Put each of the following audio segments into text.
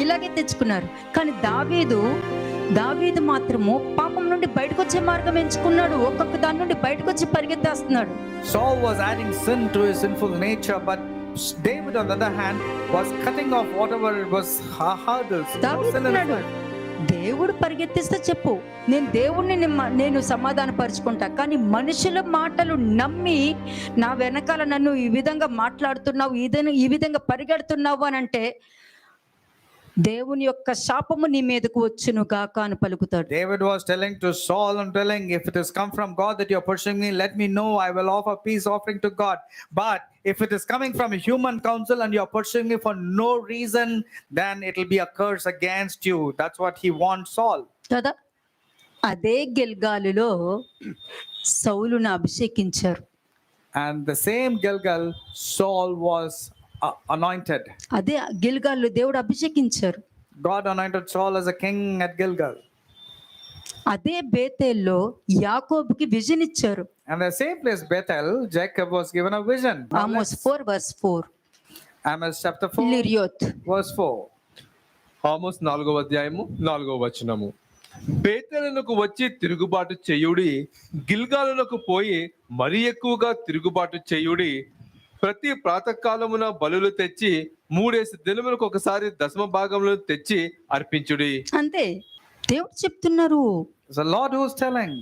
ఇలాగే తెచ్చుకున్నారు. కానీ దావీదు మాత్రము పాపం నుండి బయటకు వచ్చే మార్గం ఎంచుకున్నాడు. ఒక్కొక్క దాని నుండి బయటకు వచ్చి పరిగెత్తేస్తున్నాడు. Saul was adding sin to his sinful nature, but David on the other hand was cutting off whatever was hurdles. దేవుడు పరిగెత్తిస్తే చెప్పు, నేను దేవుణ్ణి నేను సమాధాన పరుచుకుంటా. కానీ మనుషుల మాటలు నమ్మి నా వెనకాల నన్ను ఈ విధంగా మాట్లాడుతున్నావు, ఈ విధంగా పరిగెడుతున్నావు అని అంటే దేవుని యొక్క శాపము నీ మీదకు వచ్చును గాక అని పలుకుతాడు. David was telling to Saul and telling, if it has come from God that you are pursuing me, let me know, I will offer peace offering to God. But if it is coming from a human counsel and you are pursuing me for no reason, then it will be a curse against you. That's what he wants Saul. కదా, అదే గిల్గాలులో సౌలును అభిషేకించారు. And the same Gilgal, Saul was anointed. అదే గిల్గాల్లో దేవుడు అభిషేకించారు. God anointed Saul as a king at Gilgal. అదే బేతేల్లో యాకోబుకి vision ఇచ్చారు. And the same place Bethel, Jacob was given a vision. Amos 4:4. Amos chapter 4 లిరియోత్ verse 4. Amos 4వ అధ్యాయము 4వ వచనము. బేతేలునకు వచ్చి తిరుగుబాటు చేయుడి, గిల్గాలునకు పోయి మరి ఎక్కువగా తిరుగుబాటు చేయుడి. ప్రతి ప్రాతకాలమున బలులు తెచ్చి 3 దినములకు ఒకసారి దశమ భాగములు తెచ్చి అర్పించుడి. అంతే దేవుడు చెప్తున్నారు. The Lord who is telling,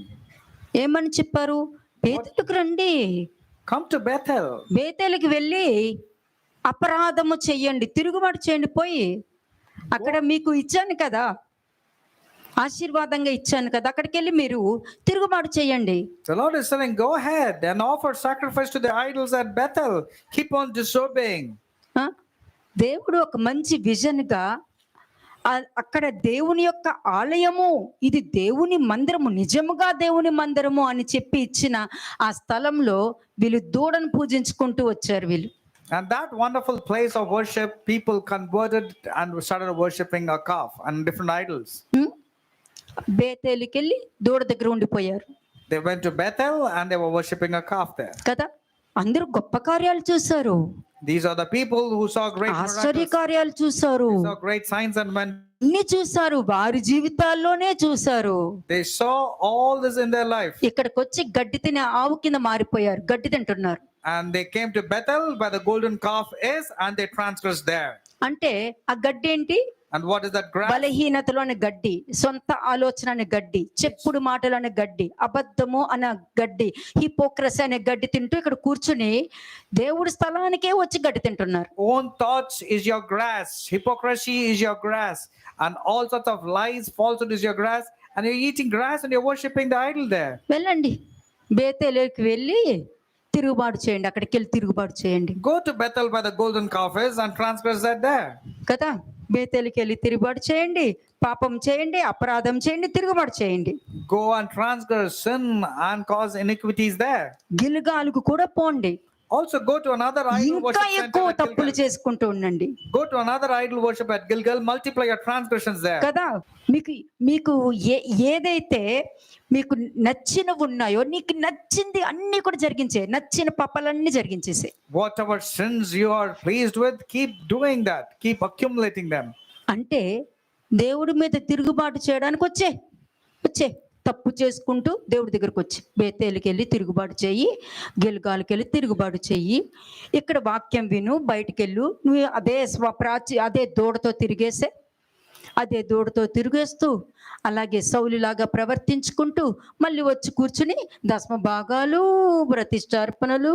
ఏమని చెప్పారు? బేతేలుకు రండి, come to Bethel. బేతేలుకి వెళ్ళి అపరాధము చెయ్యండి, తిరుగుబాటు చేయండి. పోయి అక్కడ మీకు ఇచ్చాను కదా, ఆశీర్వాదంగా ఇచ్చాను కదా, అక్కడికి వెళ్ళి మీరు తిరుగుబాటు చేయండి. The Lord is saying, go ahead and offer sacrifice to the idols at Bethel. Keep on disobeying. దేవుడు ఒక మంచి విజన్ గా అక్కడ దేవుని యొక్క ఆలయము, ఇది దేవుని మందిరము, నిజముగా దేవుని మందిరము అని చెప్పి ఇచ్చిన ఆ స్థలంలో వీళ్ళు దూడను పూజించుకుంటూ వచ్చారు వీళ్ళు. And that wonderful place of worship, people converted and started worshiping a calf and different idols. బేతేలుకి వెళ్ళి దూడ దగ్గర ఉండిపోయారు. They went to Bethel and they were worshiping a calf there. కదా, అందరూ గొప్ప కార్యాలు చూశారు. These are the people who saw great ఆశ్చర్య కార్యాలు చూశారు, saw great signs and wonders. అన్ని చూశారు, వారి జీవితాల్లోనే చూశారు. They saw all this in their life. ఇక్కడికి వచ్చి గడ్డి తినే ఆవు కింద మారిపోయారు, గడ్డి తింటున్నారు. And they came to Bethel where the golden calf is and they transgressed there. అంటే ఆ గడ్డి ఏంటి? And what is that grass? బలహీనతలోని గడ్డి, సొంత ఆలోచన అనే గడ్డి, చెప్పుడు మాటలు అనే గడ్డి, అబద్ధము అనే గడ్డి, హిపోక్రసీ అనే గడ్డి తింటూ ఇక్కడ కూర్చుని దేవుడి స్థలానికే వచ్చి గడ్డి తింటున్నారు. Own thoughts is your grass, hypocrisy is your grass, and all sorts of lies, falsehood is your grass, and you're eating grass and you're worshiping the idol there. వెళ్ళండి, బేతేలుకి వెళ్ళి తిరుగుబాటు చేయండి, అక్కడికి వెళ్ళి తిరుగుబాటు చేయండి. Go to Bethel where the golden calf is and transgress that there. కదా, బేతేలుకి వెళ్ళి తిరుగుబాటు చేయండి, పాపం చేయండి, అపరాధం చేయండి, తిరుగుబాటు చేయండి. Go and transgress sin and cause iniquities there. గిల్గాలుకు కూడా పోండి, Also go to another idol worship ఇంకా center ఎక్కువ at తప్పులు Gilgal. చేసుకుంటూ ఉండండి. Go to another idol worship at Gilgal, multiply your transgressions there. కదా, మీకు ఏదైతే మీకు నచ్చిన ఉన్నాయో, నీకు నచ్చింది అన్ని కూడా జరిగించే, నచ్చిన పాపాలన్నీ జరిగించేసే. Whatever sins you are pleased with, keep doing that, keep accumulating them. అంటే దేవుడి మీద తిరుగుబాటు చేయడానికి వచ్చే తప్పు చేసుకుంటూ దేవుడి దగ్గరకు వచ్చి బేతేలుకి వెళ్ళి తిరుగుబాటు చేయి, గిల్గాలుకి వెళ్ళి తిరుగుబాటు చెయ్యి, ఇక్కడ వాక్యం విను, బయటికి వెళ్ళు, నువ్వు అదే దూడతో తిరిగేస్తూ అలాగే సౌలులాగా ప్రవర్తించుకుంటూ మళ్ళీ వచ్చి కూర్చుని దశమ భాగాలు, ప్రతిష్టార్పణలు,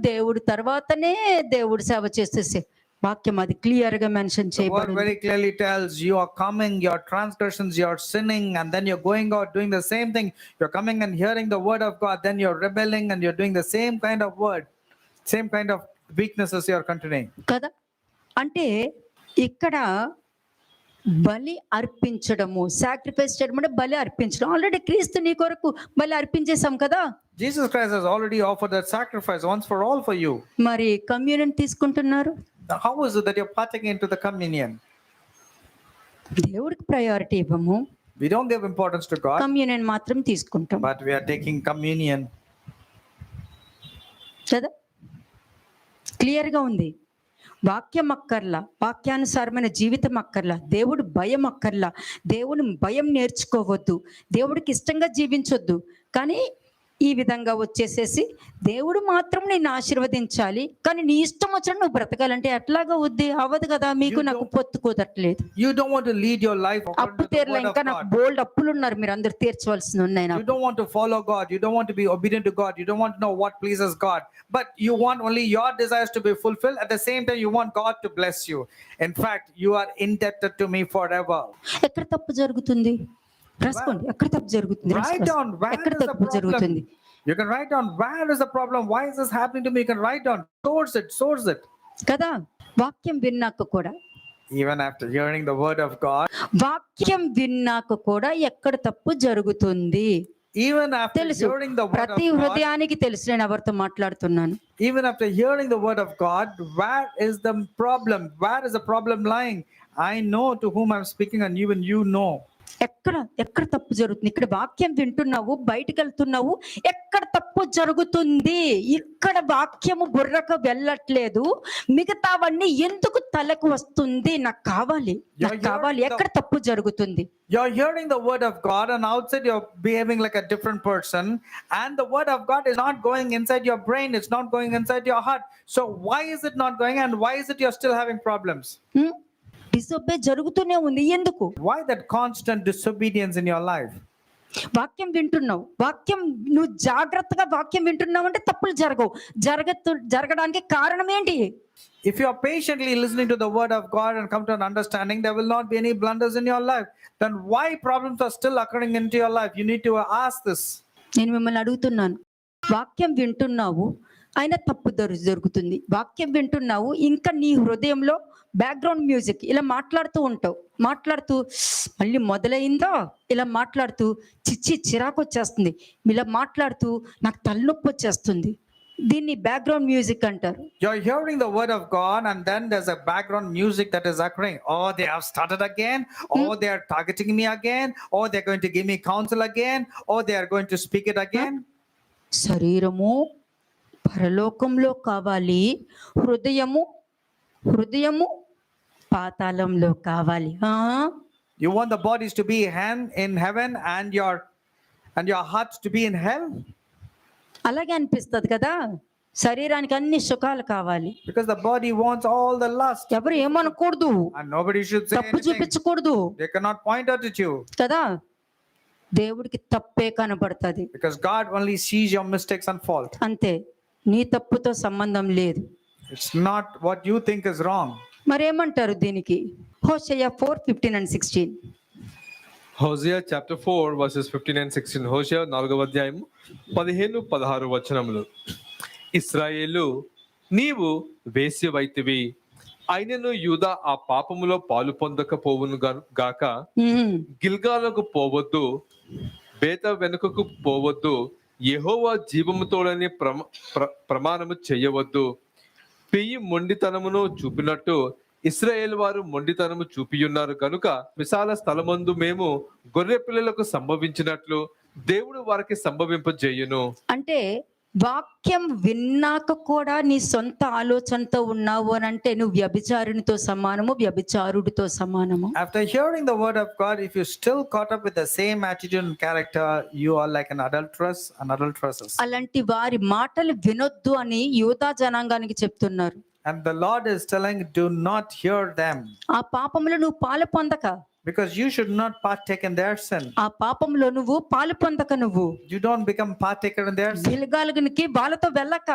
దేవుడి తర్వాతనే దేవుడి సేవ చేసేసే వాక్యం అది క్లియర్ గా మెన్షన్ చేయబడింది. Very clearly tells you are coming, your transgressions, you are sinning, and then you're going out doing the same thing. You're coming and hearing the word of God, then you're rebelling and you're doing the same kind of word, same kind of weaknesses you're continuing. కదా, అంటే ఇక్కడ బలి అర్పించడము, sacrifice చేయడం అంటే బలి అర్పించడం. Already క్రీస్తు నీ కొరకు బలి అర్పించేసాం కదా. Jesus Christ has already offered that sacrifice once for all for you. మరి కమ్యూనియన్ తీసుకుంటున్నారు. How is it that you're partaking into the communion? దేవుడికి ప్రయారిటీ ఇవ్వము, We don't give importance to God, communion మాత్రం తీసుకుంటాం but we are taking communion. కదా, clear గా ఉంది. వాక్యం అక్కర్లా, వాక్యానుసారమైన జీవితం అక్కర్లా, దేవుడు భయం అక్కర్లా, దేవుని భయం నేర్చుకోవద్దు, దేవుడికి ఇష్టంగా జీవించొద్దు. కానీ ఈ విధంగా వచ్చేసేసి దేవుడు మాత్రం నిన్ను ఆశీర్వదించాలి, కానీ నీ ఇష్టం వచ్చినట్టు నువ్వు బ్రతకాలంటే ఎట్లాగా వద్ది అవ్వదు కదా. మీకు నాకు పొత్తు కుదరట్లేదు. You don't want to lead your life according అప్పు to the తీరలే, word of ఇంకా నాకు God. బోల్డ్ అప్పులు ఉన్నారు, మీరు అందరు తీర్చవలసి ఉన్నాయి You నాకు. don't want to follow God. You don't want to be obedient to God. You don't want to know what pleases God. But you want only your desires to be fulfilled. At the same time, you want God to bless you. In fact, you are indebted to me forever. ఎక్కడ తప్పు జరుగుతుంది రాసుకోండి, ఎక్కడ తప్పు జరుగుతుంది Write down where ఎక్కడ is the తప్పు జరుగుతుంది. problem. You can write down where is the problem. Why is this happening to me? You can write down. Source it. కదా. వాక్యం విన్నాక కూడా, Even after hearing the word of God, వాక్యం విన్నాక కూడా ఎక్కడ తప్పు జరుగుతుంది even after తెలుసు. hearing the word of ప్రతి God, హృదయానికి తెలుసు నేను ఎవరితో మాట్లాడుతున్నాను. even after hearing the word of God, where is the problem? Where is the problem lying? I know to whom I'm speaking, and even you know. ఎక్కడ తప్పు జరుగుతుంది. ఇక్కడ వాక్యం వింటున్నావు, బయటకు వెళ్తున్నావు, ఎక్కడ తప్పు జరుగుతుంది. ఇక్కడ వాక్యము బుర్రకు వెళ్ళట్లేదు, మిగతావన్నీ ఎందుకు తలకు వస్తుంది. నాకు కావాలి, ఎక్కడ తప్పు జరుగుతుంది. You're hearing the word of God, and outside you're behaving like a different person, and the word of God is not going inside your brain, it's not going inside your heart. So why is it not going, and why is it you're still having problems? డిసొబే జరుగుతూనే ఉంది. ఎందుకు? Why that constant disobedience in your life? వాక్యం వింటున్నావు, వాక్యం నువ్వు జాగ్రత్తగా వాక్యం వింటున్నావు అంటే తప్పులు జరగడానికి కారణం ఏంటి? If you are patiently listening to the word of God and come to an understanding, there will not be any blunders in your life. Then why problems are still occurring into your life? You need to ask this. నేను మిమ్మల్ని అడుగుతున్నాను, వాక్యం వింటున్నావు అయినా తప్పు జరుగుతుంది. వాక్యం వింటున్నావు, ఇంకా నీ హృదయంలో బ్యాక్గ్రౌండ్ మ్యూజిక్ ఇలా మాట్లాడుతూ ఉంటావు, మాట్లాడుతూ మళ్ళీ మొదలైందా ఇలా మాట్లాడుతూ చిరాకు వచ్చేస్తుంది, ఇలా మాట్లాడుతూ నాకు తలనొప్పి వచ్చేస్తుంది. దీన్ని బ్యాక్గ్రౌండ్ మ్యూజిక్ అంటారు. You're hearing the word of God, and then there's a background music that is occurring. Oh, they have started again. Oh, they are targeting me again. Oh, they're going to give me counsel again. Oh, they are going to speak it again. శరీరము పరలోకంలో కావాలి, హృదయము పాతాళంలో కావాలి. You want the bodies to be in heaven and your hearts to be in hell? అలాగే అనిపిస్తుంది కదా. శరీరానికి అన్ని సుఖాలు కావాలి, Because the body wants all the lust, ఎవరు ఏమనకూడదు, and nobody should say తప్పు anything. చూపించకూడదు They cannot point out at you, కదా. దేవుడికి తప్పే కనబడుతుంది, because God only sees your mistakes and fault. అంతే. నీ తప్పుతో సంబంధం లేదు. It's not what you think is wrong. మరేమంటారు దీనికి? హోషేయ 4:15 and 16. హోషేయ చాప్టర్ 4 వర్సెస్ 15 and 16. హోషేయ 4వ అధ్యాయము 15-16 వచనములు. ఇశ్రాయేలు, నీవు వేశ్యవైతివి, అయినను యూదా ఆ పాపములో పాలు పొందకపోవును గాక. గిల్గాలకు పోవద్దు, బేత వెనుకకు పోవద్దు, యెహోవా జీవముతోడని ప్రమాణము చెయ్యవద్దు. పెయ్యి మొండితనమును చూపినట్టు ఇశ్రాయేలు వారు మొండితనము చూపియున్నారు కనుక విశాల స్థలమందు మేము గొర్రె పిల్లలకు సంభవించినట్లు దేవుడు వారికి సంభవింపజేయును. అంటే వాక్యం విన్నాక కూడా నీ సొంత ఆలోచనతో ఉన్నావు అని అంటే నువ్వు వ్యభిచారునితో సమానము, వ్యభిచారుడితో సమానము. After hearing the word of God, if you still caught up with the same attitude and character, you are like an adulteress. అలాంటి వారి మాటలు వినొద్దు అని యూదా జనాంగానికి చెప్తున్నారు. And the Lord is telling, do not hear them. ఆ పాపంలో నువ్వు పాలు పొందక, because you should not partake in their sin. ఆ పాపంలో నువ్వు పాలు పొందక, నువ్వు You don't become partaker in their sin. గిల్గాలునికి వాళ్ళతో వెళ్ళక,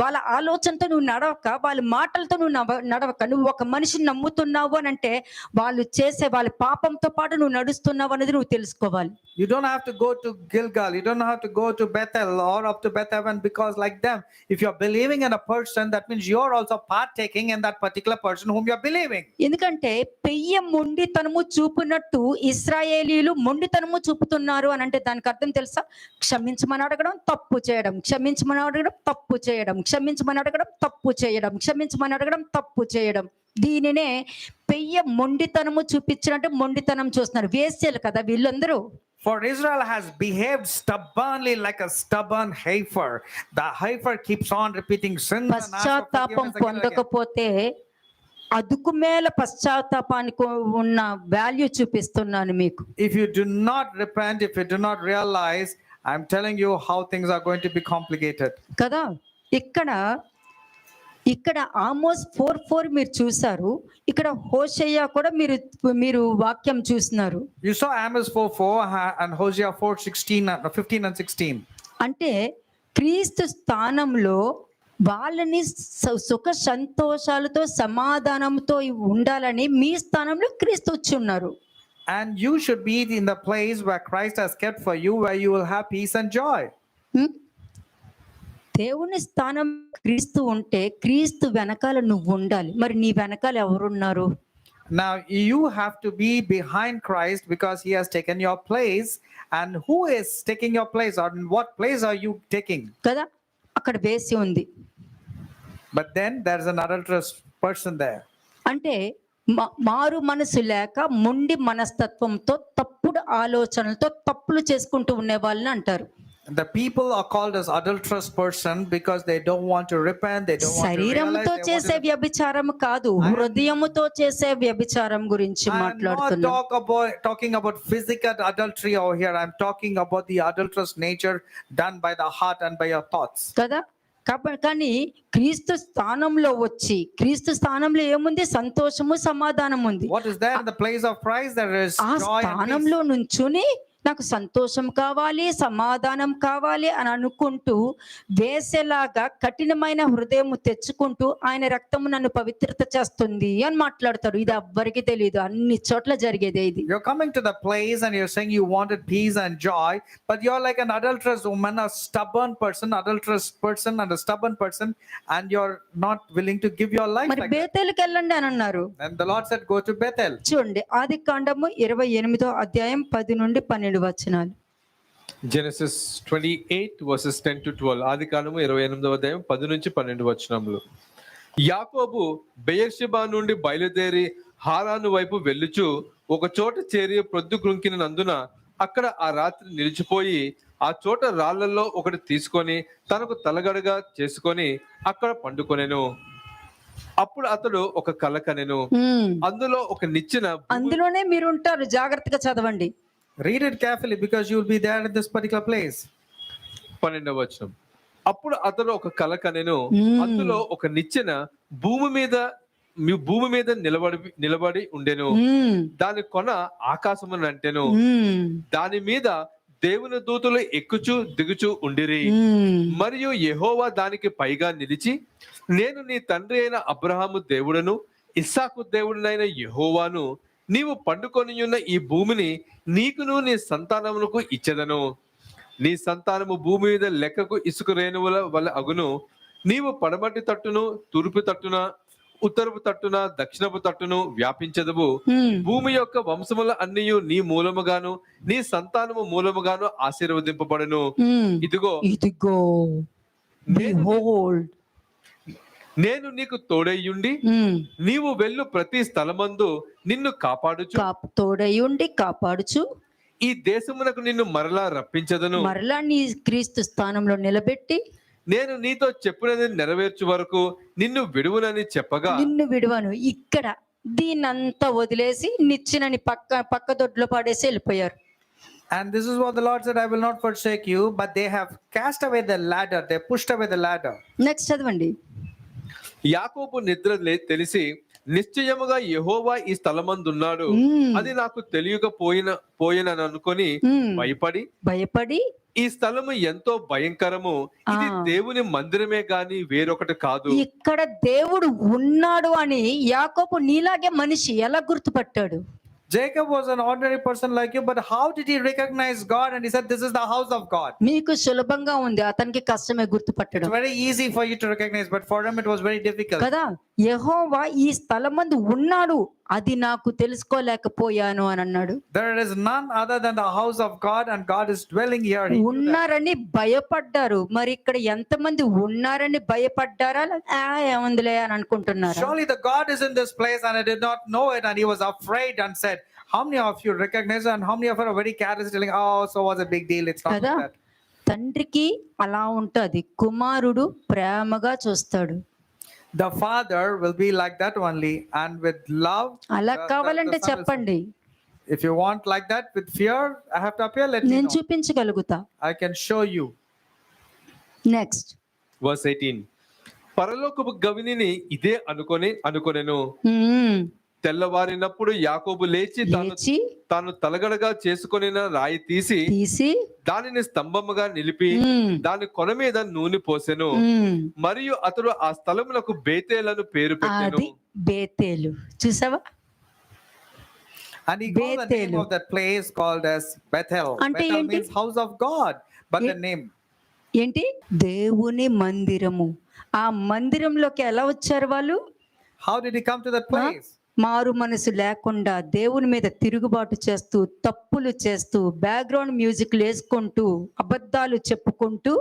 వాళ్ళ ఆలోచనతో నువ్వు నడవక, వాళ్ళ మాటలతో నువ్వు నడవక, నువ్వు ఒక మనిషిని నమ్ముతున్నావు అని అంటే వాళ్ళు చేసే వాళ్ళ పాపంతో పాటు నువ్వు నడుస్తున్నావు అనేది నువ్వు తెలుసుకోవాలి. You don't have to go to Gilgal. You don't have to go to Bethel or up to Bethaven, because like them, if you're believing in a person, that means you're also partaking in that particular person whom you're believing. ఎందుకంటే పెయ్య మొండితనము చూపునట్టు ఇశ్రాయేలీలు మొండితనము చూపుతున్నారు అని అంటే దానికి అర్థం తెలుసా? క్షమించమని అడగడం, తప్పు చేయడం, క్షమించమని అడగడం, తప్పు చేయడం, క్షమించమని అడగడం, తప్పు చేయడం, క్షమించమని అడగడం, తప్పు చేయడం. దీనినే పెయ్య మొండితనము చూపించినట్టు మొండితనం చూస్తున్నారు. వేశ్యలు కదా వీళ్ళందరూ. For Israel has behaved stubbornly like a stubborn heifer. The heifer keeps on repeating sin. పశ్చాత్తాపం పొందకపోతే అదుకు మేల పశ్చాత్తాపానికి ఉన్న వాల్యూ చూపిస్తున్నాను మీకు. If you do not repent, if you do not realize, I'm telling you how things are going to be complicated. కదా, ఇక్కడ ఇక్కడ ఆమోస్ 4:4 మీరు చూసారు, ఇక్కడ హోషేయ కూడా మీరు మీరు వాక్యం చూస్తున్నారు. You saw Amos 4:4 and Hosea 4:16, 15 and 16. అంటే క్రీస్తు స్థానంలో వాళ్ళని సుఖ సంతోషాలతో సమాధానంతో ఉండాలని మీ స్థానంలో క్రీస్తు వచ్చి ఉన్నారు. And you should be in the place where Christ has kept for you, where you will have peace and joy. దేవుని స్థానం క్రీస్తు ఉంటే క్రీస్తు వెనకాల నువ్వు ఉండాలి. మరి నీ వెనకాల ఎవరున్నారు? Now you have to be behind Christ because he has taken your place. And who is taking your place, or in what place are you taking? కదా, అక్కడ వేసి ఉంది. But then there's an adulterous person there. అంటే మారు మనసు లేక మొండి మనస్తత్వంతో తప్పుడు ఆలోచనలతో తప్పులు చేసుకుంటూ ఉండే వాళ్ళని అంటారు. The people are called as adulterous person because they don't want to repent, they don't want to realize. శరీరంతో చేసే వ్యభిచారం కాదు, హృదయముతో చేసే వ్యభిచారం గురించి I'm not మాట్లాడుతున్నాను. talking about physical adultery over here. I'm talking about the adulterous nature done by the heart and by your thoughts. కదా, కానీ క్రీస్తు స్థానంలో వచ్చి, క్రీస్తు స్థానంలో ఏముంది? సంతోషము, సమాధానం ఉంది. What is there in the place of Christ? There is ఆ joy and peace. స్థానంలో నుంచుని నాకు సంతోషం కావాలి, సమాధానం కావాలి అని అనుకుంటూ వేసేలాగా కఠినమైన హృదయం తెచ్చుకుంటూ ఆయన రక్తము నన్ను పవిత్రత చేస్తుంది అని మాట్లాడతాడు. ఇది ఎవ్వరికి తెలియదు, అన్ని చోట్ల జరిగేదే ఇది. You're coming to the place and you're saying you wanted peace and joy, but you're like an adulterous woman, a stubborn person, adulterous person and a stubborn person, and you're not willing to give your life మరి like that. బేతేలుకి వెళ్ళండి అని అన్నారు. And the Lord said, go to Bethel. చూడండి, ఆది కాండము 28వ అధ్యాయం 10 నుండి 12 వచనాలు. Genesis 28 verses 10 to 12. ఆది కాండము 28వ అధ్యాయం 10 నుంచి 12 వచనములు. యాకోబు బెయేర్షెబా నుండి బయలుదేరి హారాను వైపు వెళ్ళుచు ఒక చోట చేరి ప్రొద్దు కృంకినందున అక్కడ ఆ రాత్రి నిలిచిపోయి ఆ చోట రాళ్లలో ఒకటి తీసుకొని తనకు తలగడగా చేసుకొని అక్కడ పండుకొనెను. అప్పుడు అతడు ఒక కల కనెను. అందులో ఒక నిచ్చెన, అందులోనే మీరు ఉంటారు, జాగ్రత్తగా చదవండి. Read it carefully because you will be there in this particular place. 12వ వచనం. అప్పుడు అతడు ఒక కల కనెను. అందులో ఒక నిచ్చెన భూమి మీద నిలబడి ఉండెను. దాని కొన ఆకాశమున అంటెను. దాని మీద దేవుని దూతలు ఎక్కుచు దిగుచు ఉండిరి. మరియు యెహోవా దానికి పైగా నిలిచి, నేను నీ తండ్రి అయిన అబ్రహాము దేవుడను ఇస్సాకు దేవుడినైన యెహోవాను, నీవు పండుకొని ఉన్న ఈ భూమిని నీకును నీ సంతానమునకు ఇచ్చెదను. నీ సంతానము భూమి మీద లెక్కకు ఇసుక రేణువుల వల్ల అగును. నీవు పడమటి తట్టును, తూర్పు తట్టున, ఉత్తరపు తట్టున, దక్షిణపు తట్టును వ్యాపించదవు. భూమి యొక్క వంశముల అన్నియు నీ మూలముగాను నీ సంతానము మూలముగాను ఆశీర్వదింపబడును. ఇదిగో నేను నీకు తోడయ్యుండి నీవు వెళ్ళు ప్రతి స్థలమందు నిన్ను కాపాడుచు ఈ దేశమునకు నిన్ను మరలా రప్పించదను. మరలా నీ క్రీస్తు స్థానంలో నిలబెట్టి నేను నీతో చెప్పినది నెరవేర్చు వరకు నిన్ను విడువనని చెప్పగా, నిన్ను విడువను. ఇక్కడ దీన్నంతా వదిలేసి నిచ్చినని పక్క దొడ్లో పడేసి వెళ్ళిపోయారు. And this is what the Lord said, I will not forsake you, but they have cast away the ladder, they pushed away the ladder. Next చదవండి. యాకోబు నిద్ర తెలిసి నిశ్చయముగా యెహోవా ఈ స్థలమందున్నాడు, అది నాకు పోయినని అనుకొని భయపడి ఈ స్థలము ఎంతో భయంకరము, ఇది దేవుని మందిరమే గాని వేరొకటి కాదు. ఇక్కడ దేవుడు ఉన్నాడు అని యాకోబు నీలాగే మనిషి ఎలా గుర్తుపట్టాడు? Jacob was an ordinary person like you, but how did he recognize God? And he said, this is the house of God. మీకు సులభంగా ఉంది, అతనికి కష్టమే గుర్తుపట్టడం. It's very easy for you to recognize, but for him it was very difficult. కదా, యెహోవా ఈ స్థలమందు ఉన్నాడు, అది నాకు తెలుసుకోలేకపోయాను అని అన్నాడు. There is none other than the house of God, and God is dwelling here. ఉన్నారని భయపడ్డారు. మరి ఇక్కడ ఎంతమంది ఉన్నారని భయపడ్డారా, ఏముందిలే అని అనుకుంటున్నారు? Surely the God is in this place, and I did not know it, and he was afraid and said, how many of you recognize, and how many of you are very careless, telling, oh, so was a big deal. It's not like that. తండ్రికి అలా ఉంటది, కుమారుడు ప్రేమగా చూస్తాడు. The Father will be like that only, and with love. అలా the కావాలంటే Son will- చెప్పండి, If you want like that with fear, I have to appear. Let me నేను know. చూపించగలుగుతా. I can show you. Next. Verse 18. పరలోకపు గవినిని ఇదే అనుకొనెను. తెల్లవారినప్పుడు యాకోబు లేచి లేచి తాను తలగడగా చేసుకొనిన రాయి తీసి తీసి దానిని స్తంభముగా నిలిపి దాని కొన మీద నూనె పోసెను. మరియు అతడు ఆ స్థలములకు బేతేలను పేరు పెట్టెను. అది బేతేలు. చూసావా? And he called the name Bethel. of that place called as Bethel. అంటే Bethel ఏంటి? means house of God, but the name. ఏంటి? దేవుని మందిరము. ఆ మందిరంలోకి ఎలా వచ్చారు వాళ్ళు? How did he come to that place? మారు మనసు లేకుండా దేవుని మీద తిరుగుబాటు చేస్తూ, తప్పులు చేస్తూ, బ్యాక్గ్రౌండ్ మ్యూజిక్ వేసుకుంటూ, అబద్ధాలు చెప్పుకుంటూ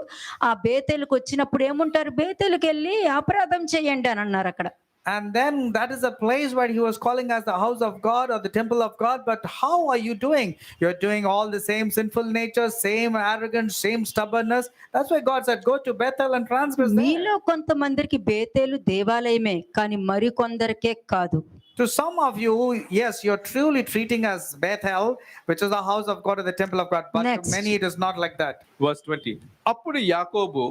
ఆ బేతేలుకు వచ్చినప్పుడు ఏముంటారు? బేతేలుకి వెళ్ళి అపరాధం చేయండి అని అన్నారు అక్కడ. And then that is a place where he was calling as the house of God or the temple of God. But how are you doing? You're doing all the same sinful nature, same arrogance, same stubbornness. That's why God said, go to Bethel and transgress there. మీలో కొంతమందికి బేతేలు దేవాలయమే, కానీ మరి కొందరికే కాదు. To some of you, yes, you're truly treating as Bethel, which is the house of God or the temple of God. But Next. to many, it is not like that. Verse 20. అప్పుడు యాకోబు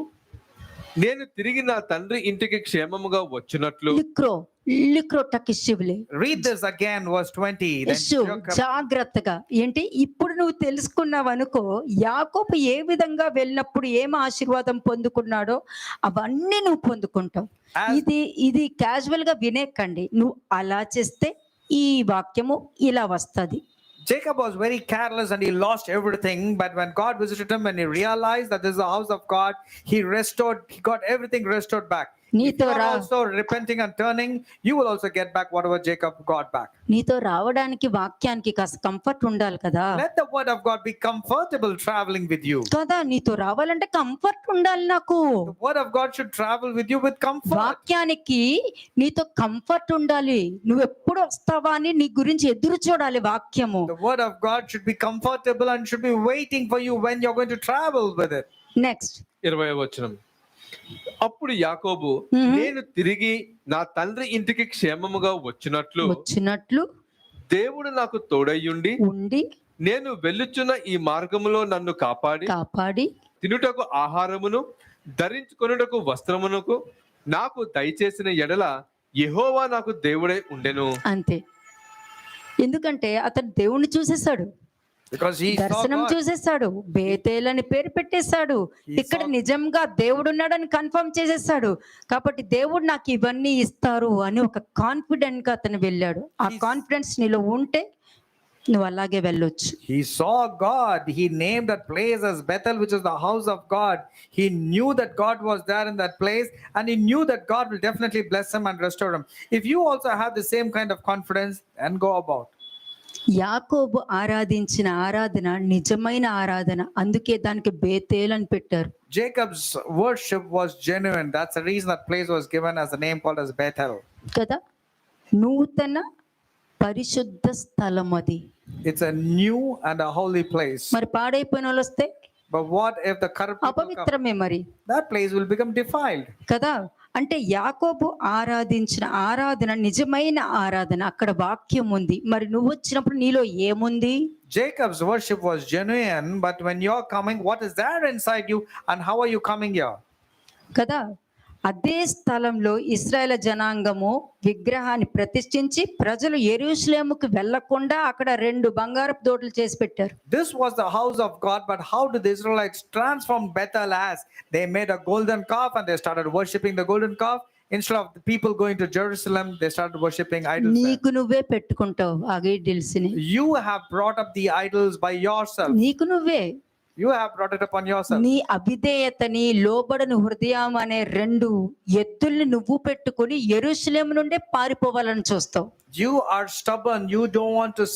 నేను తిరిగి నా తండ్రి ఇంటికి క్షేమముగా వచ్చినట్లు. లిక్రో టకిషివ్లే. Read this again, verse 20. Then యెషు Jacob- జాగ్రత్తగా. ఏంటి? ఇప్పుడు నువ్వు తెలుసుకున్నావు అనుకో, యాకోబు ఏ విధంగా వెళ్ళినప్పుడు ఏం ఆశీర్వాదం పొందుకున్నాడో అవన్నీ నువ్వు పొందుకుంటావు. ఇది క్యాజువల్ గా వినేకండి. నువ్వు అలా చేస్తే ఈ వాక్యము ఇలా వస్తది. Jacob was very careless and he lost everything. But when God visited him and he realized that this is the house of God, he got everything restored back. If you are also repenting and turning, you will also get back whatever Jacob got back. నీతో రావడానికి వాక్యానికి కాస్త comfort ఉండాలి కదా. Let the word of God be comfortable traveling with you. కదా, నీతో రావాలంటే comfort ఉండాలి నాకు. The word of God should travel with you with comfort. వాక్యానికి నీతో కంఫర్ట్ ఉండాలి. నువ్వు ఎప్పుడు వస్తావా అని నీ గురించి ఎదురు చూడాలి వాక్యము. The word of God should be comfortable and should be waiting for you when you're going to travel with it. Next 20వ వచనం. అప్పుడు యాకోబు నేను తిరిగి నా తండ్రి ఇంటికి క్షేమముగా వచ్చినట్లు దేవుడు నాకు తోడయ్యుండి ఉండి నేను వెళ్ళుచున్న ఈ మార్గములో నన్ను కాపాడి తినుటకు ఆహారమును ధరించుకొనుటకు వస్త్రమునకు నాకు దయచేసిన ఎడల యెహోవా నాకు దేవుడై ఉండెను. అంతే. ఎందుకంటే అతను దేవుణ్ణి చూసేశాడు, Because he saw దర్శనం God. చూసేశాడు, బేతేల్ అని పేరు పెట్టేశాడు, ఇక్కడ నిజంగా దేవుడు ఉన్నాడని కన్ఫర్మ్ చేసేసాడు. కాబట్టి దేవుడు నాకు ఇవన్నీ ఇస్తారు అని ఒక కాన్ఫిడెంట్ గా అతను వెళ్ళాడు. ఆ కాన్ఫిడెన్స్ నీలో ఉంటే నువ్వు అలాగే వెళ్ళొచ్చు. He saw God. He named that place as Bethel, which is the house of God. He knew that God was there in that place, and he knew that God will definitely bless him and restore him. If you also have the same kind of confidence, then go about. యాకోబు ఆరాధించిన ఆరాధన నిజమైన ఆరాధన, అందుకే దానికి బేతేల్ అని పెట్టారు. Jacob's worship was genuine. That's the reason that place was given as a name called as Bethel. కదా, నూతన పరిశుద్ధ స్థలం అది. It's a new and a holy place. మరి పాడైపోయిన వాళ్ళు వస్తే But what if the corrupt people come? అపవిత్రమే మరి. That place will become defiled. కదా, అంటే యాకోబు ఆరాధించిన ఆరాధన నిజమైన ఆరాధన. అక్కడ వాక్యం ఉంది. మరి నువ్వు వచ్చినప్పుడు నీలో ఏముంది? Jacob's worship was genuine, but when you're coming, what is there inside you, and how are you coming here? కదా, అదే స్థలంలో ఇశ్రాయేలు జనాంగము విగ్రహాన్ని ప్రతిష్ఠించి ప్రజలు యెరూషలేముకు వెళ్లకుండా అక్కడ 2 బంగారపు దోటలు చేసి పెట్టారు. This was the house of God, but how did the Israelites transform Bethel as? They made a golden calf and they started worshipping the golden calf. Instead of the people going to Jerusalem, they started worshipping idols there. నీకు నువ్వే పెట్టుకుంటావు ఆ ఐడిల్స్ని. You have brought up the idols by yourself. నీకు నువ్వే. You have brought it upon yourself. నీ అవిధేయతని, లోబడని హృదయం అనే 2 ఎద్దుల్ని నువ్వు పెట్టుకుని యెరూషలేము నుండే పారిపోవాలని చూస్తావు. You are stubborn. You don't want to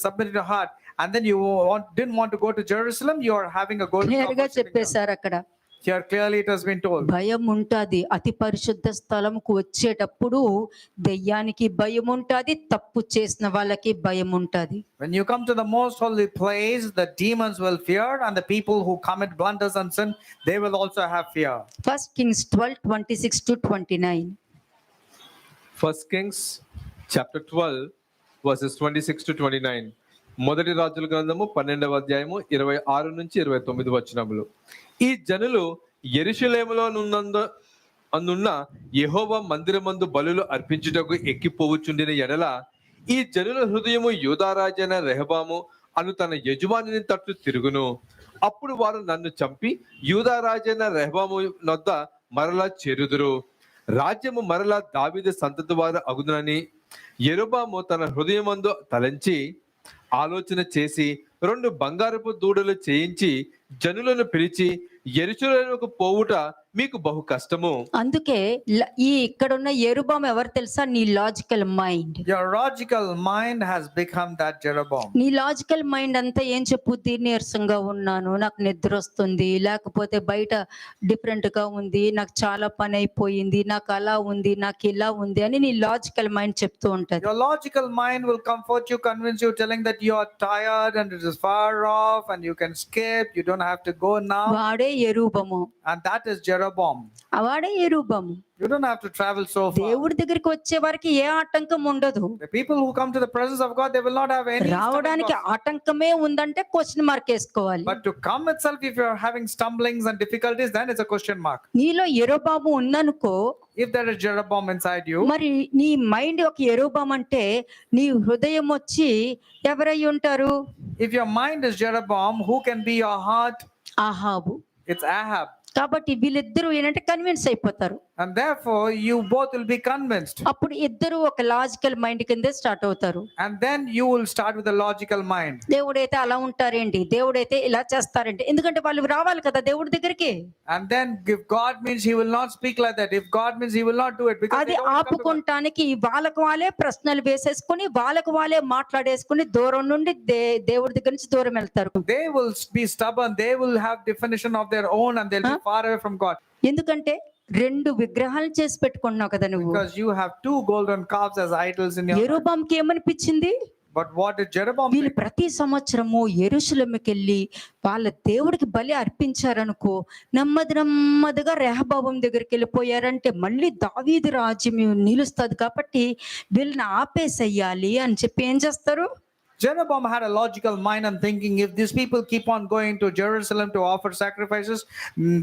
submit your heart, and then you didn't want to go to Jerusalem. You are having a golden calf నేరుగా worshipping there. చెప్పేశారు అక్కడ. Here clearly it has been told. భయం ఉంటుంది. అతి పరిశుద్ధ స్థలంకు వచ్చేటప్పుడు దెయ్యానికి భయం ఉంటుంది, తప్పు చేసిన వాళ్ళకి భయం ఉంటుంది. When you come to the most holy place, the demons will fear, and the people who commit blunders and sin, they will also have fear. 1 Kings 12:26-29. First Kings chapter 12 versus 26 to 29. మొదటి రాజుల గ్రంథము 12వ అధ్యాయము 26 నుంచి 29 వచనములు. ఈ జనులు యెరూషలేములో అందున్న యెహోవా మందిరమందు బలులు అర్పించుటకు ఎక్కిపోవచ్చుండిన ఎడల ఈ జనుల హృదయము యూదారాజైన రెహబాము అను తన యజమానిని తట్టు తిరుగును. అప్పుడు వారు నన్ను చంపి యూదారాజైన రెహబాము నొద్ద మరలా చేరుదురు. రాజ్యము మరలా దావీదు సంతతి వారు అగుదునని యెరొబాము తన హృదయమందు తలంచి ఆలోచన చేసి 2 బంగారపు దూడలు చేయించి జనులను పిలిచి యెరూషలేముకు పోవుట మీకు బహు కష్టము. అందుకే ఈ ఇక్కడున్న యెరొబాము ఎవరు తెలుసా? నీ logical mind. Your logical mind has become that Jeroboam. నీ లాజికల్ మైండ్ అంతా ఏం చెప్పుద్ది? నీరసంగా ఉన్నాను, నాకు నిద్ర వస్తుంది, లేకపోతే బయట డిఫరెంట్ గా ఉంది, నాకు చాలా పని అయిపోయింది, నాకు అలా ఉంది, నాకు ఇలా ఉంది అని నీ లాజికల్ మైండ్ చెప్తూ ఉంటది. Your logical mind will comfort you, convince you, telling that you are tired and it is far off and you can skip, you don't have to go now. వాడే యెరొబాము. And that is Jeroboam. వాడే యెరొబాము. You don't have to travel so far. దేవుడి దగ్గరికి వచ్చే వారికి ఏ ఆటంకం ఉండదు. The people who come to the presence of God, they will not have any రావడానికి stumbling blocks. ఆటంకమే ఉందంటే క్వశ్చన్ మార్క్ వేసుకోవాలి. But to come itself, if you are having stumblings and difficulties, then it's a question mark. నీలో యెరొబాము ఉందనుకో, If there is Jeroboam inside you, మరి నీ mind ఒక యెరొబాము అంటే నీ హృదయం వచ్చి ఎవరై ఉంటారు? if your mind is Jeroboam, who can be your heart? ఆహాబు. It's Ahab. కాబట్టి వీళ్ళిద్దరూ ఏంటంటే కన్విన్స్ అయిపోతారు. And therefore, you both will be convinced. అప్పుడు ఇద్దరు ఒక లాజికల్ మైండ్ కిందే స్టార్ట్ అవుతారు. And then you will start with a logical mind. దేవుడైతే అలా ఉంటారేంటి, దేవుడైతే ఇలా చేస్తారేంటి, ఎందుకంటే వాళ్ళు రావాలి కదా దేవుడి దగ్గరికి. And then if God means he will not speak like that. If God means he will not do it because అది they don't come to God. ఆపుకుంటానికి వాళ్ళకు వాళ్ళే ప్రశ్నలు వేసేసుకుని వాళ్ళకు వాళ్ళే మాట్లాడేసుకుని దూరం నుండి దేవుడి దగ్గర నుంచి దూరం వెళ్తారు. They will be stubborn. They will have definition of their own and they'll be far away from God. ఎందుకంటే 2 విగ్రహాలు చేసి పెట్టుకున్నావు కదా నువ్వు. Because you have 2 golden calves as idols in your heart. యెరొబాముకి ఏమనిపించింది? But what did Jeroboam వీళ్ళు think? ప్రతి సంవత్సరము యెరూషలేముకి వెళ్ళి వాళ్ళ దేవుడికి బలి అర్పించారనుకో, నెమ్మదిగా రెహబాబం దగ్గరికి వెళ్ళిపోయారంటే మళ్ళీ దావీదు రాజ్యం నిలుస్తుంది కాబట్టి వీళ్ళని ఆపేసేయాలి అని చెప్పి ఏం చేస్తారు? Jeroboam had a logical mind and thinking, if these people keep on going to Jerusalem to offer sacrifices,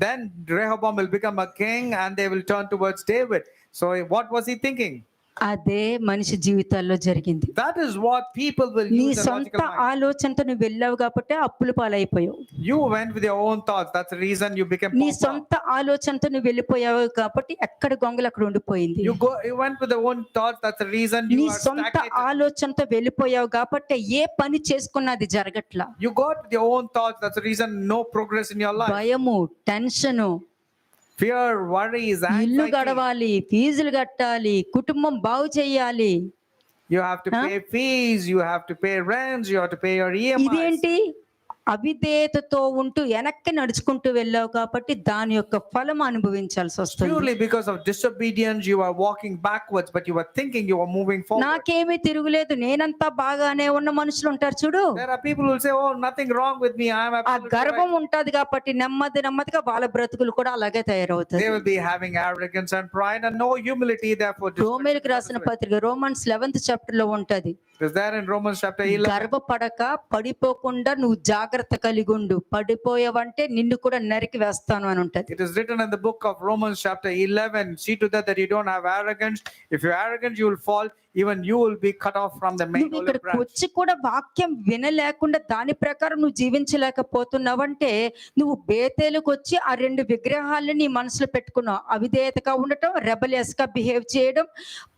then Rehoboam will become a king and they will turn towards David. So what was he thinking? అదే మనిషి జీవితాల్లో జరిగింది. That is what people will నీ use their సొంత logical mind. ఆలోచనతో నువ్వు వెళ్ళావు కాబట్టి అప్పుల పాలైపోయావు. You went with your own thoughts. That's the reason you became నీ pauper. సొంత ఆలోచనతో నువ్వు వెళ్ళిపోయావు కాబట్టి ఎక్కడ గొంగలు అక్కడ ఉండిపోయింది. You went with your own thoughts. That's the reason నీ you are సొంత stagnated. ఆలోచనతో వెళ్ళిపోయావు కాబట్టి ఏ పని చేసుకున్నది జరగట్లా. You got with your own thoughts. That's the reason no progress in your life. భయము, టెన్షను, Fear, worries, ఇల్లు anxiety. గడవాలి, ఫీజులు కట్టాలి, కుటుంబం బాగు చేయాలి. You have to pay fees. You have to pay rents. You have to pay your EMIs. ఇదేంటి? అవిధేయతతో ఉంటూ వెనక్కి నడుచుకుంటూ వెళ్ళావు కాబట్టి దాని యొక్క ఫలం అనుభవించాల్సి వస్తుంది. Purely because of disobedience, you are walking backwards, but you were thinking you were moving forward. నాకేమీ తిరుగులేదు, నేనంతా బాగానే ఉన్న మనుషులు ఉంటారు చూడు. There are people who will say, "Oh, nothing wrong with me. I am ఆ absolutely గర్వం right." ఉంటది కాబట్టి నెమ్మదిగా వాళ్ళ బ్రతుకులు కూడా అలాగే తయారవుతాయి. They will be having arrogance and pride and no humility. Therefore, రోమేలకు రాసిన పత్రిక రోమన్స్ 11th చాప్టర్ లో ఉంటది. it is there in Romans chapter 11. గర్వపడక పడిపోకుండా నువ్వు జాగ్రత్త కలిగి ఉండు, పడిపోయావంటే నిన్ను కూడా నరికి వేస్తాను అని ఉంటది. It is written in the book of Romans chapter 11. See to that you don't have arrogance. If you're arrogant, you will fall. Even you will be cut off from the main నువ్వు olive ఇక్కడికి branch. వచ్చి కూడా వాక్యం వినలేకుండా దాని ప్రకారం నువ్వు జీవించలేకపోతున్నావంటే నువ్వు బేతేలుకు వచ్చి ఆ 2 విగ్రహాలను నీ మనసులో పెట్టుకున్నావు. అవిధేయతగా ఉండటం, రెబలియస్ గా బిహేవ్ చేయడం,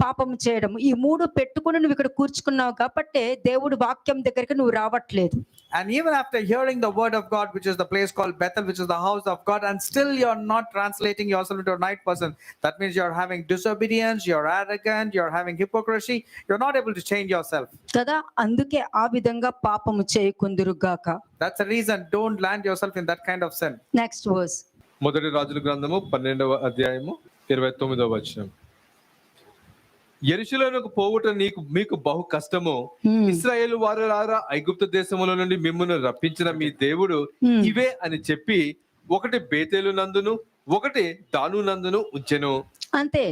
పాపం చేయడం, ఈ 3 పెట్టుకుని నువ్వు ఇక్కడ కూర్చుకున్నావు కాబట్టి దేవుడి వాక్యం దగ్గరికి నువ్వు రావట్లేదు. And even after hearing the word of God, which is the place called Bethel, which is the house of God, and still you're not translating yourself into a night person, that means you're having disobedience, you're arrogant, you're having hypocrisy, you're not able to change yourself. కదా, అందుకే ఆ విధంగా పాపము చేయకుందురుగాక. That's the reason. Don't land yourself in that kind of sin. Next verse. మొదటి రాజుల గ్రంథము 12వ అధ్యాయము 29వ వచనం. యెరూషలేమునకు పోవుట మీకు బహు కష్టము. ఇశ్రాయేలు వారులారా, ఐగుప్తు దేశములో నుండి మిమ్మును రప్పించిన మీ దేవుడు ఇవే అని చెప్పి ఒకటి బేతేలు నందును ఒకటి దాను నందును ఉంచెను. అంతే,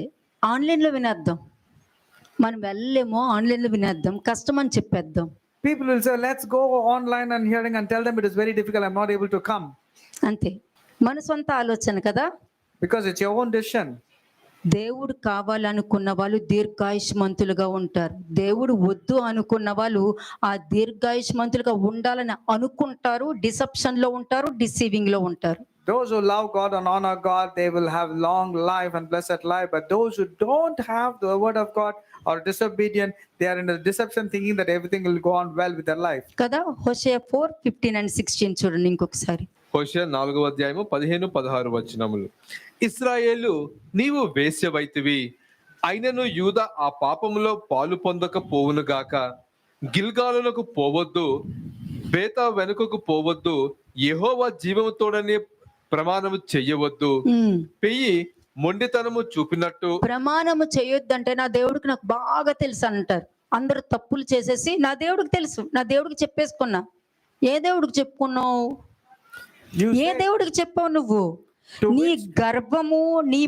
ఆన్లైన్ లో వినేద్దాం. మనం వెళ్ళలేమో ఆన్లైన్ లో వినేద్దాం, కష్టం అని చెప్పేద్దాం. People will say, let's go online and hearing and tell them it is very difficult, I'm not able to come. అంతే, మన సొంత ఆలోచన కదా. Because it's your own decision. దేవుడు కావాలనుకున్న వాళ్ళు దీర్ఘాయుష్మంతులుగా ఉంటారు. దేవుడు వద్దు అనుకున్న వాళ్ళు ఆ దీర్ఘాయుష్మంతులుగా ఉండాలని అనుకుంటారు, డిసెప్షన్ లో ఉంటారు, డిసీవింగ్ లో ఉంటారు. Those who love God and honor God, they will have long life and blessed life. But those who don't have the word of God or disobedient, they are in a deception, thinking that everything will go on well with their life. కదా. హోషేయ 4:15 and 16 చూడండి ఇంకొకసారి. హోషేయ 4వ అధ్యాయము 15-16 వచనములు. ఇశ్రాయేలు, నీవు వేశ్యవైతివి, అయినను యూదా ఆ పాపములో పాలు పొందక పోవును గాక. గిల్గాలునకు పోవద్దు, బేతా వెనుకకు పోవద్దు, యెహోవా జీవముతోడనే ప్రమాణము చెయ్యవద్దు. పెయ్యి మొండితనము చూపినట్టు. ప్రమాణము చేయొద్దంటే నా దేవుడికి నాకు బాగా తెలుసు అంటారు. అందరూ తప్పులు చేసేసి నా దేవుడికి తెలుసు, నా దేవుడికి చెప్పేసుకున్నా. ఏ దేవుడికి చెప్పుకున్నావు? ఏ దేవుడికి చెప్పావు నువ్వు? నీ గర్భము, నీ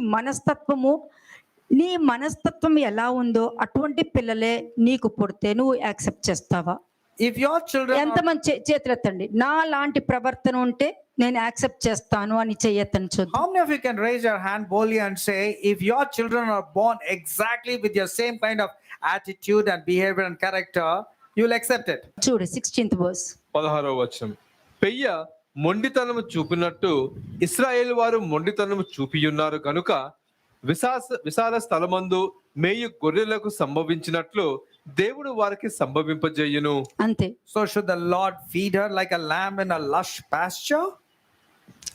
మనస్తత్వం ఎలా ఉందో అటువంటి పిల్లలే నీకు పుడితే నువ్వు యాక్సెప్ట్ చేస్తావా? If your children ఎంతమంది చేతులెత్తండి, నా లాంటి ప్రవర్తన ఉంటే నేను యాక్సెప్ట్ చేస్తాను అని చెయ్యొద్దని చూద్దాం. How many of you can raise your hand boldly and say, if your children are born exactly with your same kind of attitude and behavior and character, you'll accept it? చూడు 16th verse. 16వ వచనం. పెయ్య మొండితనము చూపినట్టు ఇశ్రాయేలు వారు మొండితనము చూపియున్నారు కనుక విశాల స్థలమందు మేయు గొర్రెలకు సంభవించినట్లు దేవుడు వారికి సంభవింపజేయును. అంతే. So should the Lord feed her like a lamb in a lush pasture?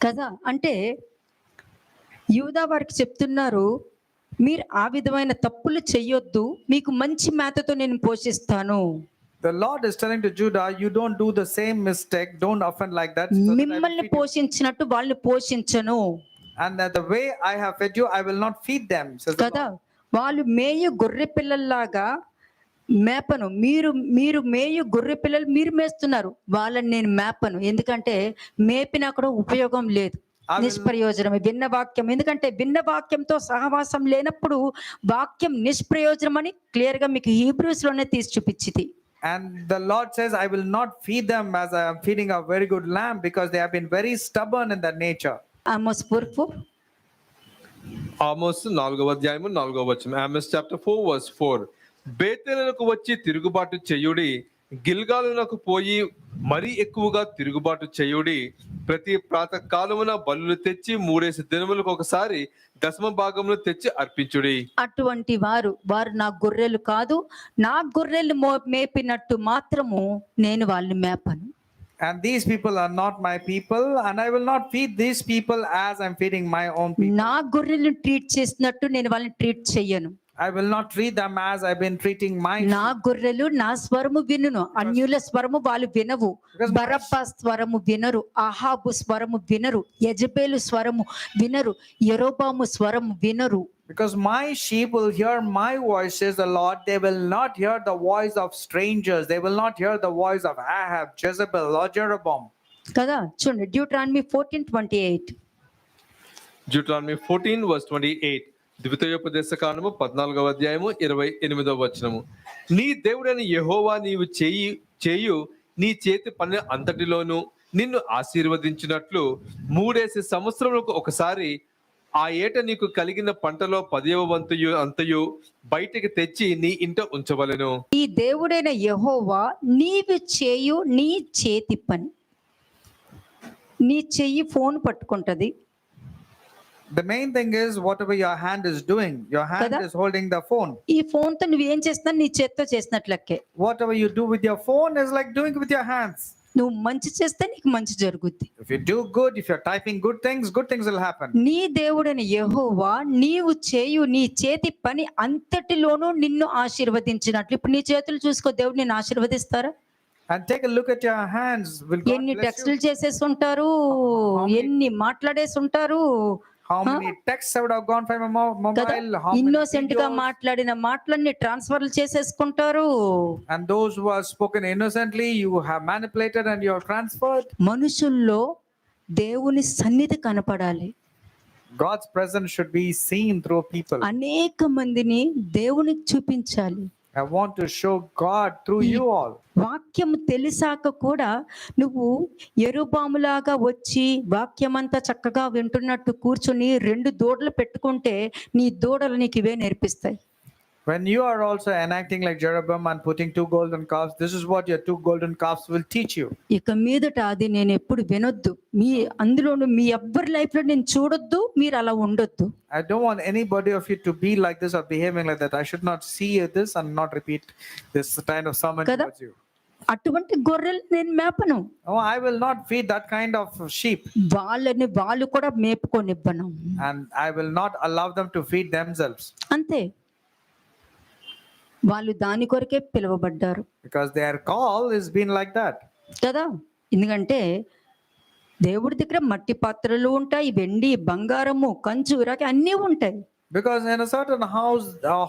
కదా. అంటే యూదా వారికి చెప్తున్నారు, మీరు ఆ విధమైన తప్పులు చెయ్యొద్దు, మీకు మంచి మేతతో నేను పోషిస్తాను. The Lord is telling to Judah, you don't do the same mistake, don't offend like that. So that I will మిమ్మల్ని feed you. పోషించినట్టు వాళ్ళని పోషించను. And that the way I have fed you, I will not feed them, says the కదా. Lord. వాళ్ళు మేయు గొర్రె పిల్లల్లాగా మేపను. మీరు మేయు గొర్రె పిల్లలు మీరు మేస్తున్నారు, వాళ్ళని నేను మేపను. ఎందుకంటే మేపినా కూడా ఉపయోగం లేదు, నిష్ప్రయోజనమే. భిన్న వాక్యం, ఎందుకంటే భిన్న వాక్యంతో సహవాసం లేనప్పుడు వాక్యం నిష్ప్రయోజనం అని క్లియర్ గా మీకు హీబ్రూస్ లోనే తీసి చూపించింది. And the Lord says, I will not feed them as I am feeding a very good lamb, because they have been very stubborn in their nature. Amos 4:4. Amos 4వ అధ్యాయము 4వ వచనం. Amos chapter 4 verse 4. బేతేలునకు వచ్చి తిరుగుబాటు చేయుడి, గిల్గాలునకు పోయి మరీ ఎక్కువగా తిరుగుబాటు చేయుడి. ప్రతి ప్రాతకాలమున బలులు తెచ్చి 3 దినములకు ఒకసారి దశమ భాగములు తెచ్చి అర్పించుడి. అటువంటి వారు నా గొర్రెలు కాదు, నా గొర్రెలు మేపినట్టు మాత్రము నేను వాళ్ళని మేపను. And these people are not my people, and I will not feed these people as I'm feeding my own people. నా గొర్రెలను ట్రీట్ చేసినట్టు నేను వాళ్ళని ట్రీట్ చెయ్యను. I will not treat them as I've been treating my నా గొర్రెలు నా స్వరము వినును, అన్యుల స్వరము వాళ్ళు వినవు. బరబ్బా స్వరము వినరు, అహాబు స్వరము వినరు, యెజబేలు స్వరము వినరు, యెరోబాము స్వరము వినరు. Because my sheep will hear my voice, says the Lord. They will not hear the voice of strangers. They will not hear the voice of Ahab, Jezebel, or Jeroboam. కదా. చూడండి డ్యూటరానమీ 14:28. Deuteronomy 14 verse 28. ద్వితీయోపదేశ కాండము 14వ అధ్యాయము 28వ వచనము. నీ దేవుడైన యెహోవా నీవు చేయు నీ చేతి పని అంతటిలోను నిన్ను ఆశీర్వదించినట్లు 3 సంవత్సరములకు ఒకసారి ఆ ఏట నీకు కలిగిన పంటలో 10వ వంతు అంతయు బయటికి తెచ్చి నీ ఇంట ఉంచవలెను. ఈ దేవుడైన యెహోవా నీవు చేయు నీ చేతి పని. నీ చెయ్యి phone పట్టుకుంటది. The main thing is whatever your hand is doing, your hand Kada? is holding the phone. ఈ ఫోన్ తో నువ్వు ఏం చేస్తున్నా నీ చేత్తో చేసినట్లకే. Whatever you do with your phone is like doing it with your hands. నువ్వు మంచి చేస్తే నీకు మంచి జరుగుద్ది. If you do good, if you're typing good things will happen. నీ దేవుడైన యెహోవా నీవు చేయు నీ చేతి పని అంతటిలోనూ నిన్ను ఆశీర్వదించినట్లు. ఇప్పుడు నీ చేతులు చూసుకో, దేవుడు నిన్ను ఆశీర్వదిస్తారా? And take a look at your hands. Will God ఎన్ని bless you? టెక్స్టులు చేసేసి ఉంటారు, many- ఎన్ని మాట్లాడేసి ఉంటారు How many texts would have gone from a కదా. mobile? How many ఇన్నోసెంట్ గా videos? మాట్లాడిన మాటలన్నీ ట్రాన్స్ఫర్లు చేసేసుకుంటారు. And those who are spoken innocently, you have manipulated and you have transferred. మనుషుల్లో దేవుని సన్నిధి కనపడాలి. God's presence should be seen through people. అనేక మందిని దేవునికి చూపించాలి. I want to show God through you all. వాక్యం తెలిసాక కూడా నువ్వు యెరొబాములాగా వచ్చి వాక్యమంతా చక్కగా వింటున్నట్టు కూర్చుని 2 దూడలు పెట్టుకుంటే నీ దూడలు నీకు ఇవే నేర్పిస్తాయి. When you are also enacting like Jeroboam and putting 2 golden calves, this is what your 2 golden calves will teach you. ఇక మీదట అది నేను ఎప్పుడు వినొద్దు, అందులోను మీ ఎవ్వరి లైఫ్ లో నేను చూడొద్దు, మీరు అలా ఉండొద్దు. I don't want anybody of you to be like this or behaving like that. I should not see this and not repeat this kind of sermon కదా. towards you. అటువంటి గొర్రెలు నేను మేపను. Oh, I will not feed that kind of sheep. వాళ్ళు కూడా మేపుకొనివ్వను. And I will not allow them to feed themselves. అంతే. వాళ్ళు దాని కొరకే పిలువబడ్డారు Because their call is been like that. కదా. ఎందుకంటే దేవుడి దగ్గర మట్టి పాత్రలు ఉంటాయి, వెండి బంగారము కంచు ఇరాకి అన్నీ ఉంటాయి. Because in a certain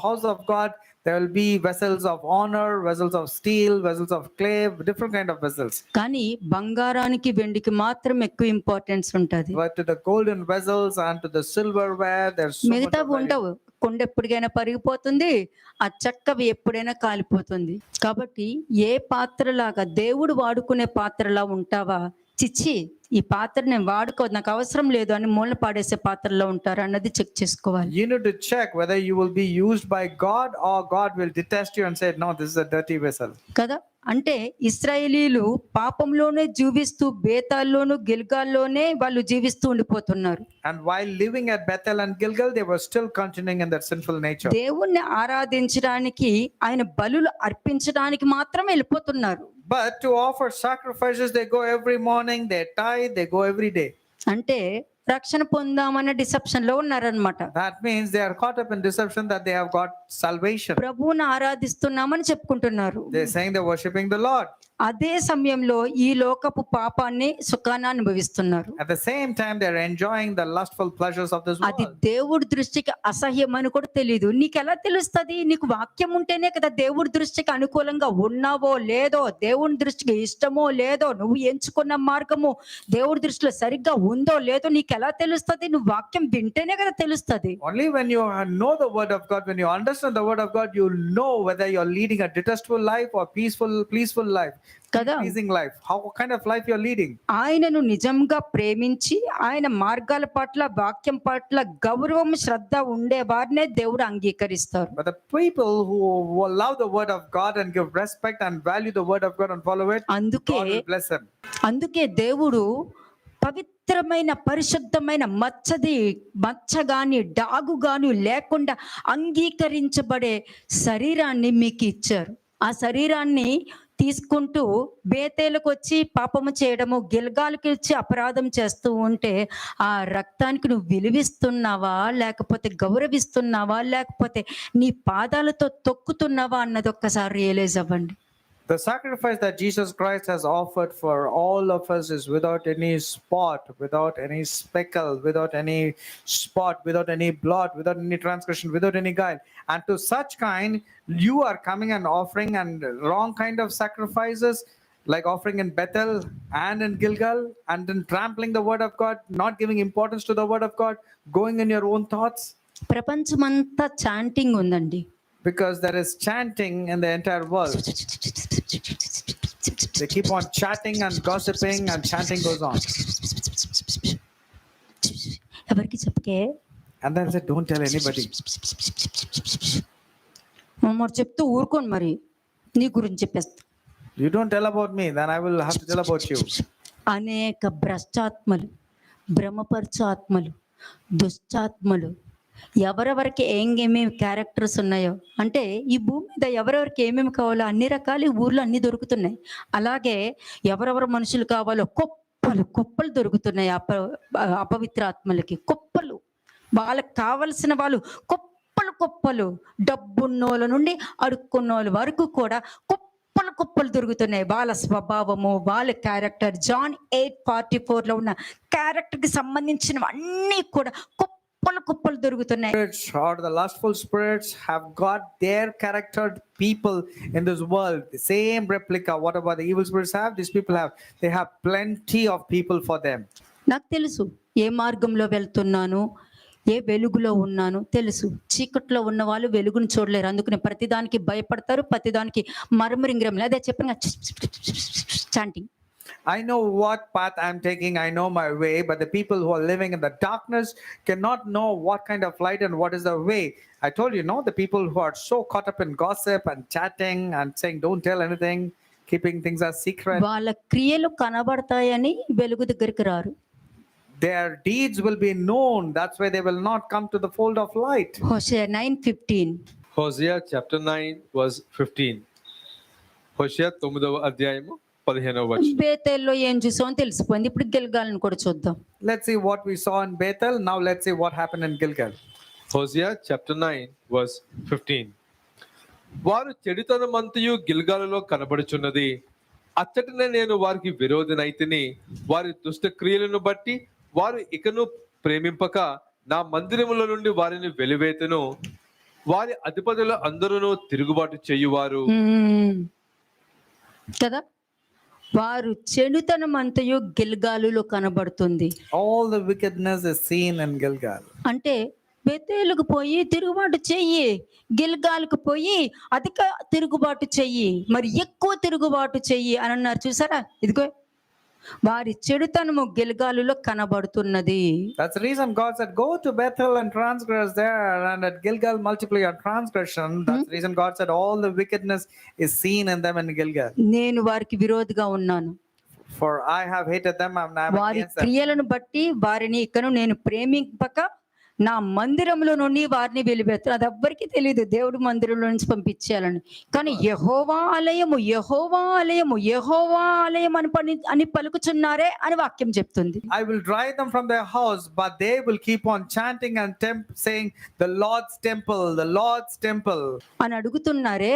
house of God, there will be vessels of honor, vessels of steel, vessels of clay, different kind of vessels. కానీ బంగారానికి వెండికి మాత్రం ఎక్కువ ఇంపార్టెన్స్ ఉంటది. But to the golden vessels and to the silverware, there's so much మిగతా of value. ఉండవు. కొండ ఎప్పటికైనా పరిగిపోతుంది, ఆ చెక్కవి ఎప్పుడైనా కాలిపోతుంది. కాబట్టి ఏ పాత్రలాగా దేవుడు వాడుకునే పాత్రలా ఉంటావా, చిచ్చి ఈ పాత్ర నేను వాడుకోదు నాకు అవసరం లేదు అని మూల పాడేసే పాత్రలో ఉంటారు అన్నది చెక్ చేసుకోవాలి. You need to check whether you will be used by God or God will detest you and say, no, this is a dirty vessel. కదా. అంటే ఇశ్రాయేలీలు పాపంలోనే జీవిస్తూ బేతాల్లోను గిల్గాల్లోనే వాళ్ళు జీవిస్తూ ఉండిపోతున్నారు. And while living at Bethel and Gilgal, they were still continuing in their sinful nature. దేవుణ్ణి ఆరాధించడానికి, ఆయన బలులు అర్పించడానికి మాత్రం వెళ్ళిపోతున్నారు. But to offer sacrifices, they go every morning, they tithe, they go every day. అంటే రక్షణ పొందామన్న డిసెప్షన్ లో ఉన్నారనమాట. That means they are caught up in deception that they have got salvation. ప్రభువుని ఆరాధిస్తున్నామని చెప్పుకుంటున్నారు. They're saying they're worshiping the Lord. అదే సమయంలో ఈ లోకపు పాపాన్ని సుఖాన్ని అనుభవిస్తున్నారు. At the same time, they're enjoying the lustful pleasures of this అది world. దేవుడి దృష్టికి అసహ్యం అని కూడా తెలియదు. నీకు ఎలా తెలుస్తుంది? నీకు వాక్యం ఉంటేనే కదా దేవుడి దృష్టికి అనుకూలంగా ఉన్నావో లేదో, దేవుని దృష్టికి ఇష్టమో లేదో, నువ్వు ఎంచుకున్న మార్గము దేవుడి దృష్టిలో సరిగ్గా ఉందో లేదో నీకు ఎలా తెలుస్తుంది? నువ్వు వాక్యం వింటేనే కదా తెలుస్తుంది. Only when you know the word of God, when you understand the word of God, you'll know whether you're leading a detestful life or peaceful life. కదా. Pleasing life. What kind of life you're leading? ఆయనను నిజంగా ప్రేమించి ఆయన మార్గాల పట్ల వాక్యం పట్ల గౌరవం శ్రద్ధ ఉండే వారినే దేవుడు అంగీకరిస్తారు. But the people who love the word of God and give respect and value the word of God and follow it, అందుకే God will bless them. అందుకే దేవుడు పవిత్రమైన పరిశుద్ధమైన మచ్చ గాని డాగు గాని లేకుండా అంగీకరించబడే శరీరాన్ని మీకు ఇచ్చారు. ఆ శరీరాన్ని తీసుకుంటూ బేతేలకు వచ్చి పాపము చేయడము, గిల్గాలకి వచ్చి అపరాధం చేస్తూ ఉంటే ఆ రక్తానికి నువ్వు విలువిస్తున్నావా, లేకపోతే గౌరవిస్తున్నావా, లేకపోతే నీ పాదాలతో తొక్కుతున్నావా అన్నది ఒక్కసారి రియలైజ్ అవ్వండి. The sacrifice that Jesus Christ has offered for all of us is without any spot, without any speckle, without any spot, without any blot, without any transgression, without any guile. And to such kind, you are coming and offering and wrong kind of sacrifices, like offering in Bethel and in Gilgal, and then trampling the word of God, not giving importance to the word of God, going in your own thoughts. ప్రపంచమంతా chanting ఉందండి. Because there is chanting in the entire world. They keep on chatting and gossiping and chanting goes on. ఎవరికి చెప్పకే And then say, don't tell anybody. మరి చెప్తూ ఊరుకోండి, మరి నీ గురించి చెప్పేస్తా. You don't tell about me, then I will have to tell about you. అనేక భ్రష్టాత్మలు, భ్రమపరచు ఆత్మలు, దుష్టాత్మలు, ఎవరెవరికి ఏమేమి క్యారెక్టర్స్ ఉన్నాయో, అంటే ఈ భూమి మీద ఎవరెవరికి ఏమేమి కావాలో అన్ని రకాల ఊర్లో అన్ని దొరుకుతున్నాయి. అలాగే ఎవరెవరు మనుషులు కావాలో కుప్పలు దొరుకుతున్నాయి. అపవిత్ర ఆత్మలకి కుప్పలు, వాళ్ళకి కావలసిన వాళ్ళు కుప్పలు, డబ్బున్నోళ్ళ నుండి అడుక్కున్నోళ్ళ వరకు కూడా కుప్పలు కుప్పలు దొరుకుతున్నాయి. వాళ్ళ స్వభావము, వాళ్ళ క్యారెక్టర్, జాన్ 8:44 ఉన్న క్యారెక్టర్ కి సంబంధించినవన్నీ కూడా కుప్పలు కుప్పలు దొరుకుతున్నాయి. Spirits or the lustful spirits have got their charactered people in this world. The same replica, whatever the evil spirits have, these people have. They have plenty of people for them. నాకు తెలుసు ఏ మార్గంలో వెళ్తున్నాను, ఏ వెలుగులో ఉన్నాను తెలుసు. చీకట్లో ఉన్న వాళ్ళు వెలుగును చూడలేరు, అందుకని ప్రతిదానికి భయపడతారు, ప్రతిదానికి మర్మరింగ్రం అదే చెప్పిన chanting. I know what path I'm taking, I know my way, but the people who are living in the darkness cannot know what kind of light and what is the way. I told you, the people who are so caught up in gossip and chatting and saying, don't tell anything, keeping things as secret. వాళ్ళ క్రియలు కనబడతాయని వెలుగు దగ్గరికి రారు. Their deeds will be known. That's why they will not come to the fold of light. హోషేయ 9:15. హోషేయ chapter 9 verse 15. హోషేయ 9వ అధ్యాయము 15వ వచనం. బేతేల్లో ఏం చూసామో తెలిసిపోయింది. ఇప్పుడు గిల్గాలను కూడా చూద్దాం. Let's see what we saw in Bethel. Now let's see what happened in Gilgal. హోషేయ chapter 9 verse 15. వారు చెడుతనమంతయు గిల్గాలులో కనబడుచున్నది, అచ్చటనే నేను వారికి విరోధినైతిని. వారి దుష్ట క్రియలను బట్టి వారు ఇకను ప్రేమింపక నా మందిరముల నుండి వారిని వెలివేతును. వారి అధిపతులు అందరూ తిరుగుబాటు చేయువారు. కదా, వారు చెడుతనం అంతయు గిల్గాలులో కనబడుతుంది. All the wickedness is seen in Gilgal. అంటే బెతేలుకు పోయి తిరుగుబాటు చెయ్యి, గిల్గాలకు పోయి అధిక తిరుగుబాటు చెయ్యి, మరి ఎక్కువ తిరుగుబాటు చెయ్యి అని అన్నారు. చూసారా, ఇదిగో వారి చెడుతనము గిల్గాలులో కనబడుతున్నది. That's the reason God said, go to Bethel and transgress there, and at Gilgal multiply your transgression. That's the reason God said all the wickedness is seen in them in Gilgal. నేను వారికి విరోధిగా ఉన్నాను, For I have hated them and I am వారి against them. క్రియలను బట్టి వారిని ఇకను నేను ప్రేమింపక నా మందిరంలో నుండి వారిని వెలివేస్తాను. అది ఎవ్వరికి తెలియదు దేవుడు మందిరంలో నుంచి పంపించేయాలని. కానీ యెహోవా ఆలయము, యెహోవా ఆలయము, యెహోవా ఆలయం అని పలుకుచున్నారే అని వాక్యం చెప్తుంది. I will drive them from their house, but they will keep on chanting and saying, the Lord's temple, the Lord's temple. అని అడుగుతున్నారే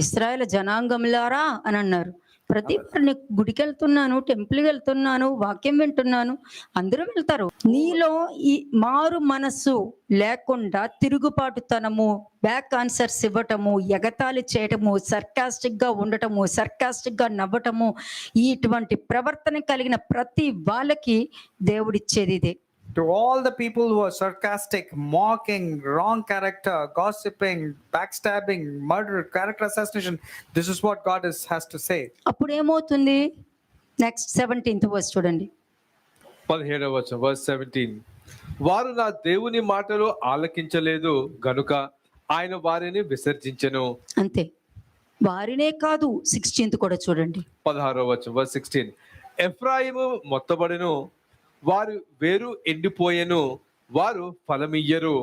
ఇశ్రాయేలు జనాంగములారా అని అన్నారు. ప్రతి వారిని గుడికి వెళ్తున్నాను, టెంపుల్కి వెళ్తున్నాను, వాక్యం వింటున్నాను, అందరూ వెళ్తారు. నీలో ఈ మారు మనస్సు లేకుండా తిరుగుబాటుతనము, బ్యాక్ ఆన్సర్స్ ఇవ్వటము, ఎగతాళి చేయటము, సర్కాస్టిక్ గా ఉండటము, సర్కాస్టిక్ గా నవ్వటము, ఇటువంటి ప్రవర్తన కలిగిన ప్రతి వాళ్ళకి దేవుడిచ్చేది ఇదే. To all the people who are sarcastic, mocking, wrong character, gossiping, backstabbing, murder, character assassination, this is what God has to say. అప్పుడు ఏమవుతుంది? నెక్స్ట్ 17th వర్స్ చూడండి. 17వ వచనం verse 17. వారు నా దేవుని మాటలు ఆలకించలేదు గనుక ఆయన వారిని విసర్జించెను. అంతే, వారినే కాదు 16th కూడా చూడండి. 16వ వచనం verse 16. ఎఫ్రాయిము మొత్తబడెను, వారు వేరు ఎండిపోయెను, వారు ఫలమియ్యరు,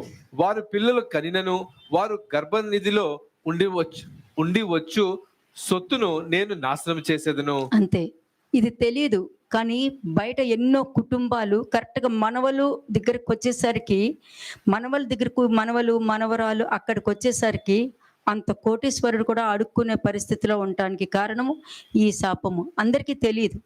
వారు పిల్లలు కనినను, వారు గర్భనిధిలో ఉండి వచ్చు సొత్తును నేను నాశనం చేసేదను. అంతే, ఇది తెలియదు కానీ బయట ఎన్నో కుటుంబాలు కరెక్ట్గా మనవలు దగ్గరకు వచ్చేసరికి, మనవరాలు అక్కడికి వచ్చేసరికి అంత కోటీశ్వరుడు కూడా అడుక్కునే పరిస్థితిలో ఉండటానికి కారణము ఈ శాపము. అందరికీ తెలియదు.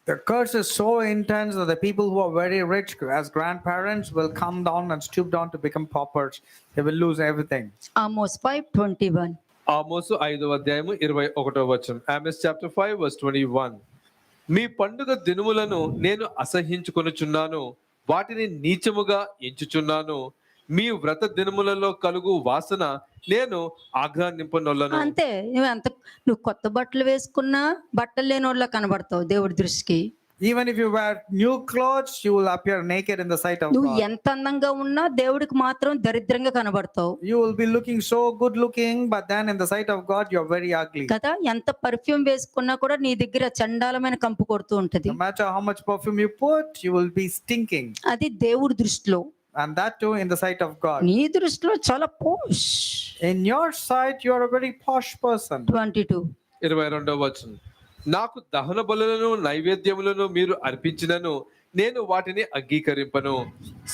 The curse is so intense that the people who are very rich as grandparents will come down and stoop down to become paupers. They will lose everything. Amos 5:21. ఆమోసు 5వ అధ్యాయము 21వ వచనం. Amos chapter 5 verse 21. మీ పండుగ దినములను నేను అసహ్యించుకొనుచున్నాను, వాటిని నీచముగా ఎంచుచున్నాను. మీ వ్రత దినములలో కలుగు వాసన నేను ఆగ్రహింపనొల్లను. అంతే, నువ్వు కొత్త బట్టలు వేసుకున్నా బట్టలు లేని వాళ్ళ కనబడతావు దేవుడి దృష్టికి. Even if you wear new clothes, you will appear naked in the sight of నువ్వు God. ఎంత అందంగా ఉన్నా దేవుడికి మాత్రం దరిద్రంగా కనబడతావు You will be looking so good looking, but then in the sight of God, you are very ugly. కదా. ఎంత perfume వేసుకున్నా కూడా నీ దగ్గర చండాలమైన కంపు కొడుతూ ఉంటది. No matter how much perfume you put, you will be stinking. అది దేవుడి దృష్టిలో. And that too in the sight of God. నీ దృష్టిలో చాలా పోష్. In your sight, you are a very posh person. 22. 22వ వచనం. నాకు దహన బలులను నైవేద్యములను మీరు అర్పించినను నేను వాటిని అంగీకరింపను.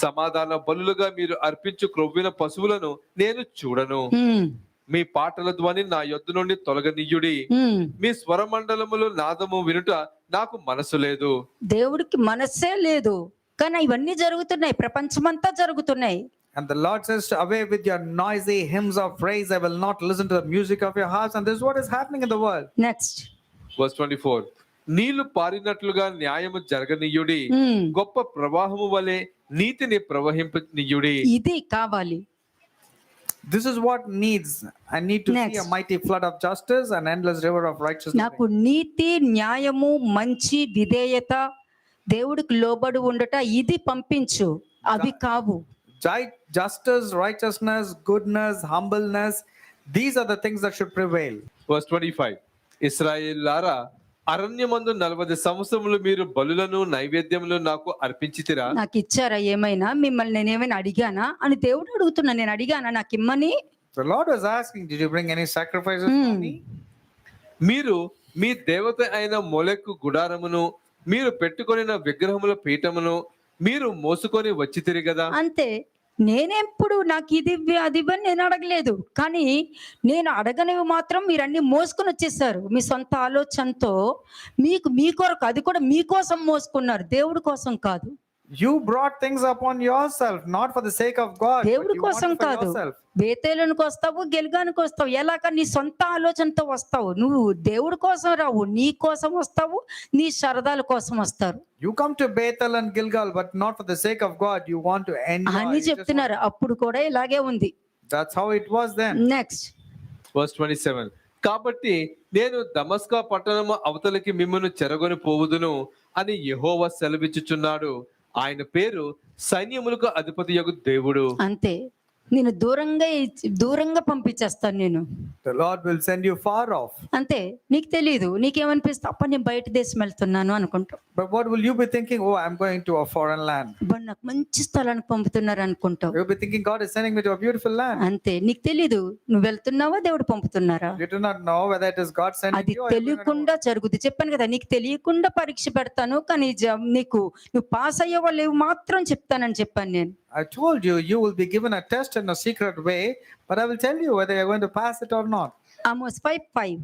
సమాధాన బలులుగా మీరు అర్పించు క్రొవ్విన పశువులను నేను చూడను. మీ పాటల ధ్వని నా యొద్ద నుండి తొలగనీయుడి. ఉమ్. మీ స్వరమండలములు నాదము వినుట నాకు మనసు లేదు. దేవుడికి మనస్సే లేదు, కానీ ఇవన్నీ జరుగుతున్నాయి, ప్రపంచమంతా జరుగుతున్నాయి. And the Lord says, away with your noisy hymns of praise. I will not listen to the music of your hearts. And this is what is happening in the world. Next. Verse 24. నీళ్లు పారినట్లుగా న్యాయము జరగనీయుడి. గొప్ప ప్రవాహము వలె నీతిని ప్రవహింపనీయుడి. ఇది కావాలి. This is what needs. I need to Next. see a mighty flood of justice, an endless river of righteousness. నాకు నీతి, న్యాయము, మంచి, విధేయత, దేవుడికి లోబడి ఉండట, ఇది పంపించు, అవి కావు. Justice, righteousness, goodness, humbleness. These are the things that should prevail. Verse 25. ఇశ్రాయేలులారా, అరణ్యమందు 40 సంవత్సరములు మీరు బలులను నైవేద్యములు నాకు అర్పించితిరా? నాకు ఇచ్చారా ఏమైనా? మిమ్మల్ని నేను ఏమైనా అడిగానా అని దేవుడు అడుగుతున్నా. నేను అడిగానా నాకు ఇమ్మని? The Lord was asking, did you bring any sacrifices for me? మీరు మీ దేవత అయిన మొలెక్కు గుడారమును, మీరు పెట్టుకొనిన విగ్రహముల పీఠమును మీరు మోసుకొని వచ్చితిరి కదా. అంతే. నేనెప్పుడు నాకు ఇది ఇవ్వి, అది ఇవ్వని నేను అడగలేదు, కానీ నేను అడగనివి మాత్రం మీరన్నీ మోసుకొని వచ్చేసారు మీ సొంత ఆలోచనతో. మీ కొరకు, అది కూడా మీకోసం మోసుకున్నారు, దేవుడి కోసం కాదు. You brought things upon yourself, not for the sake of God, but దేవుడి you కోసం wanted for కాదు. yourself. బేతేలునికి వస్తావు, గిల్గానికి వస్తావు, ఎలాగ నీ సొంత ఆలోచనతో వస్తావు. నువ్వు దేవుడి కోసం రావు, నీ కోసం వస్తావు, నీ సరదాల కోసం వస్తారు You come to Bethel and Gilgal, but not for the sake of God. You want to enjoy. అని చెప్తున్నారు. అప్పుడు కూడా ఇలాగే ఉంది. That's how it was then. Next. Verse 27. కాబట్టి నేను దమస్కా పట్టణము అవతలికి మిమ్మును చెరగొని పోవుదును అని యెహోవా సెలవిచ్చుచున్నాడు. ఆయన పేరు సైన్యములకు అధిపతియగు దేవుడు. అంతే. నేను దూరంగా పంపించేస్తాను నేను. The Lord will send you far off. అంతే. నీకు తెలియదు, నీకేమనిపిస్తా, అప్ప నేను బయట దేశం వెళ్తున్నాను అనుకుంటావు. But what will you be thinking? Oh, I'm going to a foreign land. But నాకు మంచి స్థలానికి పంపుతున్నారు అనుకుంటావు. You'll be thinking God is sending me to a beautiful land. అంతే. నీకు తెలీదు నువ్వు వెళ్తున్నావా దేవుడు పంపుతున్నారా. You do not know whether it is God sending అది you or you do not know. తెలియకుండా జరుగుతుంది. చెప్పాను కదా, నీకు తెలియకుండా పరీక్ష పెడతాను, కానీ నువ్వు పాస్ అయ్యే వాళ్ళు మాత్రం చెప్తానని చెప్పాను నేను. I told you, you will be given a test in a secret way, but I will tell you whether you're going to pass it or not. Amos 5:5.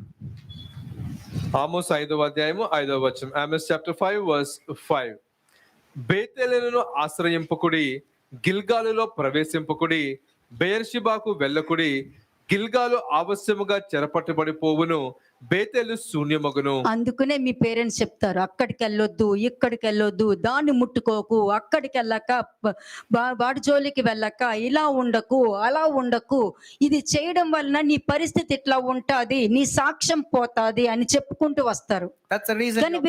Amos 5వ అధ్యాయము 5వ వచనం. Amos chapter 5 verse 5. బేతేలును ఆశ్రయింపకుడి, గిల్గాలులో ప్రవేశింపకుడి, బెయర్షిబాకు వెళ్ళకుడి. గిల్గాలు ఆవశ్యముగా చెరపట్టబడిపోవును, బేతేలు శూన్యమగును. అందుకనే మీ పేరెంట్స్ చెప్తారు, అక్కడికి వెళ్ళొద్దు, ఇక్కడికి వెళ్ళొద్దు, దాన్ని ముట్టుకోకు, అక్కడికి వెళ్ళక, వాడి జోలికి వెళ్ళక, ఇలా ఉండకు, అలా ఉండకు, ఇది చేయడం వలన నీ పరిస్థితి ఇట్లా ఉంటాది, నీ సాక్ష్యం పోతాది అని చెప్పుకుంటూ వస్తారు. That's the reason. కానీ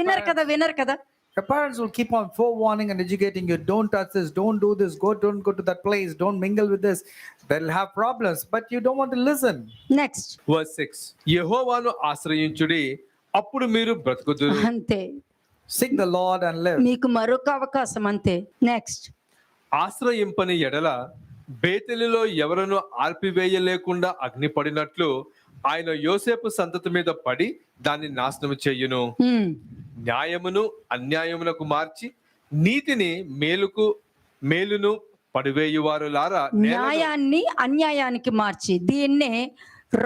వినరు కదా. Your parents will keep on forewarning and educating you. Don't touch this. Don't do this. Don't go to that place. Don't mingle with this. They'll have problems, but you don't want to listen. Next. Verse 6. యెహోవాను ఆశ్రయించుడి, అప్పుడు మీరు బ్రతుకుదురు. అంతే. Seek the Lord and live. మీకు మరొక అవకాశం. అంతే. Next. ఆశ్రయింపని ఎడల బేతెలులో ఎవరను ఆర్పివేయలేకుండా అగ్ని పడినట్లు ఆయన యోసేపు సంతతి మీద పడి దాన్ని నాశనం చెయ్యును. న్యాయమును అన్యాయమునకు మార్చి నీతిని మేలును పడివేయువారులారా. న్యాయాన్ని అన్యాయానికి మార్చి, దీన్నే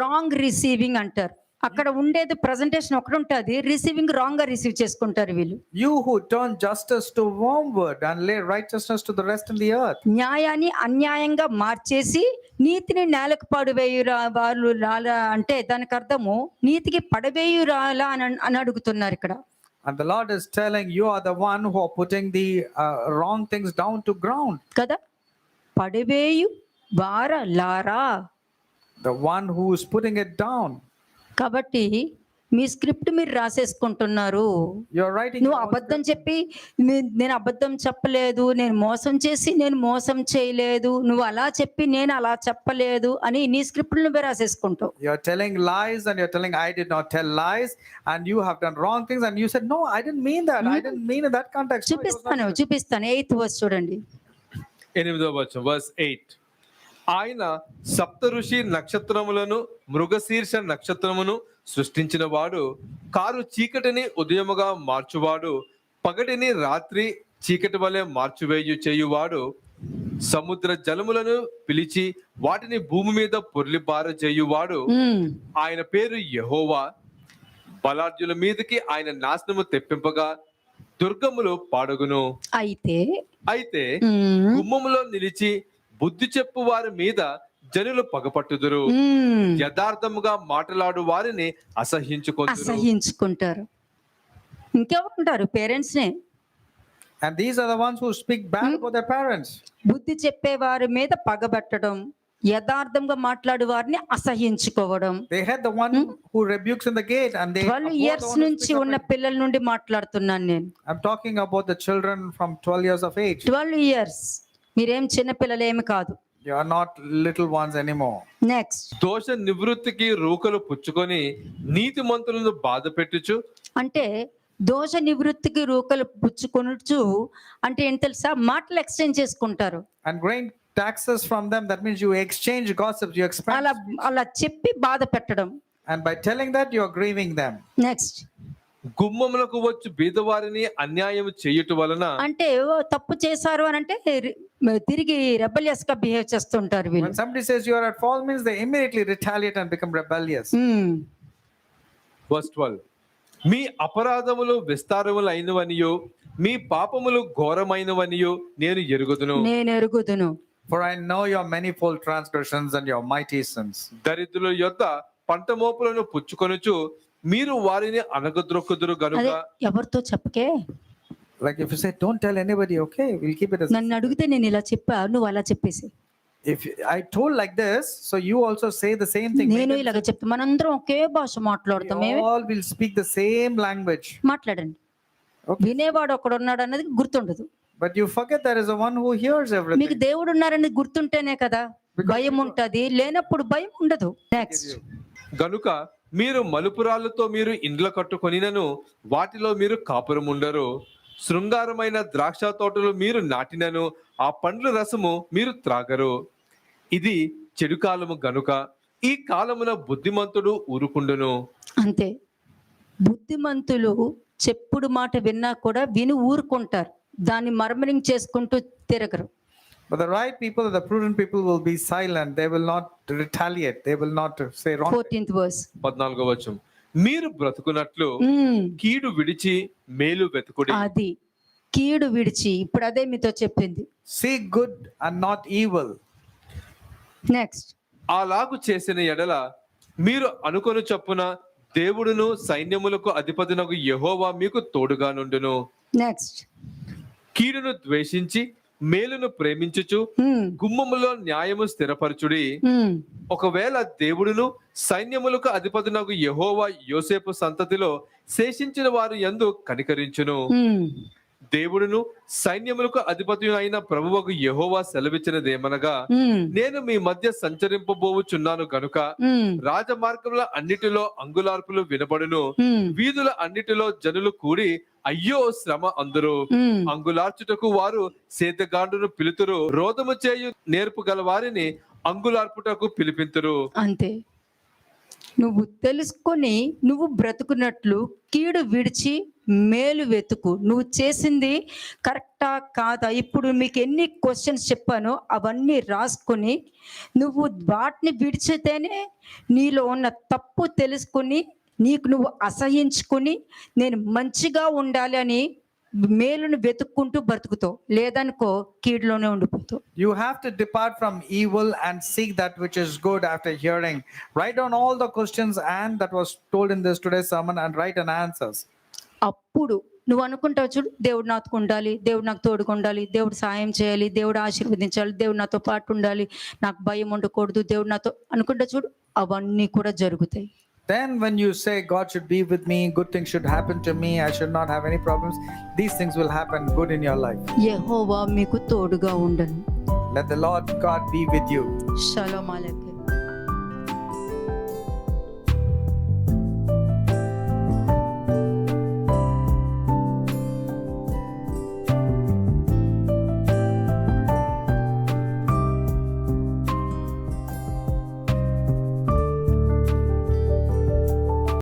రాంగ్ రిసీవింగ్ అంటారు. అక్కడ ఉండేది ప్రజెంటేషన్ ఒకటి ఉంటుంది, రిసీవింగ్ రాంగ్ గా రిసీవ్ చేసుకుంటారు వీళ్ళు. You who turn justice to wormwood and lay righteousness to the rest in the earth. న్యాయాన్ని అన్యాయంగా మార్చేసి నీతిని నేలకు పడవేయురా వాళ్ళు రాలా అంటే దానికి అర్థము నీతికి పడవేయురాలా అని అడుగుతున్నారు ఇక్కడ. And the Lord is telling you are the one who are putting the wrong things down to ground. కదా. పడవేయు వారలారా. The one who is putting it down. కాబట్టి మీ స్క్రిప్ట్ మీరు రాసేసుకుంటున్నారు. You're writing. నువ్వు అబద్ధం చెప్పి నేను అబద్ధం చెప్పలేదు, నేను మోసం చేసి నేను మోసం చేయలేదు, నువ్వు అలా చెప్పి నేను అలా చెప్పలేదు అని నీ స్క్రిప్ట్ నువ్వే రాసేసుకుంటావు. You're telling lies and you're telling I did not tell lies and you have done wrong things and you said no, I didn't mean that. I didn't mean in that context. No, it was not చూపిస్తాను 8th verse చూడండి. 8వ వచనం verse 8. ఆయన సప్త ఋషి నక్షత్రములను మృగశీర్ష నక్షత్రమును సృష్టించిన వాడు, car చీకటిని ఉదయముగా మార్చువాడు, పగటిని రాత్రి చీకటి వలె మార్చువేయు చేయువాడు, సముద్ర జలములను పిలిచి వాటిని భూమి మీద పొర్లిబారజేయువాడు ఆయన పేరు యెహోవా. బలాఢ్యుల మీదకి ఆయన నాశనము తెప్పింపగా దుర్గములు పాడగును. అయితే గుమ్మములో నిలిచి బుద్ధి చెప్పు వారి మీద జనులు పగపట్టుదురు. యథార్థముగా మాట్లాడు వారిని అసహించుకుంటారు. ఇంకెవరుంటారు? పేరెంట్స్ నే. And these are the ones who speak bad about their parents. బుద్ధి చెప్పే వారి మీద పగబెట్టడం, యథార్థంగా మాట్లాడు వారిని అసహించుకోవడం. They had the one who rebukes in the gate, and they 12 years నుంచి ఉన్న పిల్లల నుండి మాట్లాడుతున్నాను నేను. I'm talking about the children from 12 years of age. 12 years. మీరేం చిన్న పిల్లలేమి కాదు. You are not little ones anymore. Next, దోష నివృత్తికి రూకలు పుచ్చుకొని నీతిమంతులను బాధ పెట్టుచు. అంటే దోష నివృత్తికి రూకలు పుచ్చుకొనుచు అంటే ఏం తెలుసా? మాటలు ఎక్స్చేంజ్ చేసుకుంటారు. And grain taxes from them, that means you exchange gossips, you expect. అలా చెప్పి బాధ పెట్టడం. And by telling that, you are grieving them. Next, గుమ్మములకు వచ్చి బీదవారిని అన్యాయం చేయుట వలన, అంటే తప్పు చేశారు అని అంటే తిరిగి రెబలియస్ గా బిహేవ్ చేస్తుంటారు వీళ్ళు. When somebody says you are at fault, means they immediately retaliate and become rebellious. Verse 12. మీ అపరాధములు విస్తారములైనవనియో మీ పాపములు ఘోరమైనవనియో నేను ఎరుగుదును. For I know your manifold transgressions and your mighty sins. దరిద్రుల యొద్ద పంట మోపులను పుచ్చుకొనుచు మీరు వారిని అనగద్రొక్కుదురు గనుక. ఎవరితో చెప్పకే. Like if you say don't tell anybody, okay, we'll keep it as. నన్ను అడిగితే నేను ఇలా చెప్పా, నువ్వు అలా చెప్పేసి. If I told like this, so you also say the same thing. నేను ఇలాగ చెప్తా, మనందరం ఒకే భాష మాట్లాడతాం. All will speak the same language. మాట్లాడండి. వినేవాడు ఒకడు ఉన్నాడు అన్నది గుర్తుండదు. But you forget there is a one who hears everything. మీకు దేవుడు ఉన్నారని గుర్తుంటేనే కదా భయం ఉంటది, లేనప్పుడు భయం ఉండదు. నెక్స్ట్, గనుక మీరు మలుపురాళ్ళతో మీరు ఇండ్ల కట్టుకొనినను వాటిలో మీరు కాపురం ఉండరు. శృంగారమైన ద్రాక్ష తోటలు మీరు నాటినను ఆ పండ్ల రసము మీరు త్రాగరు. ఇది చెడు కాలము గనుక ఈ కాలమున బుద్ధిమంతుడు ఊరుకుండును. అంతే, బుద్ధిమంతులు చెప్పుడు మాట విన్నా కూడా విని ఊరుకుంటారు, దాన్ని మర్మరింగ్ చేసుకుంటూ తిరగరు. But the right people, the prudent people will be silent. They will not retaliate. They will not say wrong. 14th verse. 14వ వచనం. మీరు బ్రతుకున్నట్లు కీడు విడిచి మేలు వెతుకుడి. అది కీడు విడిచి, ఇప్పుడు అదే మీతో చెప్పింది. Seek good and not evil. Next, అలాగు చేసిన ఎడల మీరు అనుకొను చొప్పున దేవుడును సైన్యములకు అధిపతినగు యెహోవా మీకు తోడుగా నుండును. నెక్స్ట్, కీడును ద్వేషించి మేలును ప్రేమించుచు గుమ్మములో న్యాయము స్థిరపరచుడి. ఒకవేళ దేవుడును సైన్యములకు అధిపతినగు యెహోవా యోసేపు సంతతిలో శేషించిన వారు యందు కనికరించును. దేవుడును సైన్యములకు అధిపతి అయిన ప్రభువకు యెహోవా సెలవిచ్చినదేమనగా, నేను మీ మధ్య సంచరింపబోవుచున్నాను గనుక రాజమార్గముల అన్నిటిలో అంగుళార్పులు వినబడును. వీధుల అన్నిటిలో జనులు కూడి అయ్యో శ్రమ అందరు. అంగులార్చుటకు వారు సేతగాండును పిలుతురు. రోదము చేయు నేర్పు గల వారిని అంగులార్పుటకు పిలిపింతురు. అంతే, నువ్వు తెలుసుకొని నువ్వు బ్రతుకున్నట్లు కీడు విడిచి మేలు వెతుకు. నువ్వు చేసింది కరెక్టా కాదా? ఇప్పుడు మీకు ఎన్ని క్వశ్చన్స్ చెప్పానో అవన్నీ రాసుకొని నువ్వు వాటిని విడిచితేనే నీలో ఉన్న తప్పు తెలుసుకుని నీకు నువ్వు అసహించుకుని నేను మంచిగా ఉండాలి అని మేలును వెతుక్కుంటూ బ్రతుకుతావు, లేదనుకో కీడులోనే ఉండిపోతావు. You have to depart from evil and seek that which is good after hearing. Write down all the questions and that was told in this today's sermon and write an answers. అప్పుడు నువ్వు అనుకుంటావు చూడు, దేవుడు నాతో ఉండాలి, దేవుడు నాకు తోడుగా ఉండాలి, దేవుడు సాయం చేయాలి, దేవుడు ఆశీర్వదించాలి, దేవుడు నాతో పాటు ఉండాలి, నాకు భయం ఉండకూడదు, దేవుడు నాతో అనుకుంటా చూడు, అవన్నీ కూడా జరుగుతాయి. Then when you say God should be with me, good things should happen to me, I should not have any problems, these things will happen good in your life. యెహోవా మీకు తోడుగా ఉండను. Let the Lord God be with you. Shalom అలైకుం.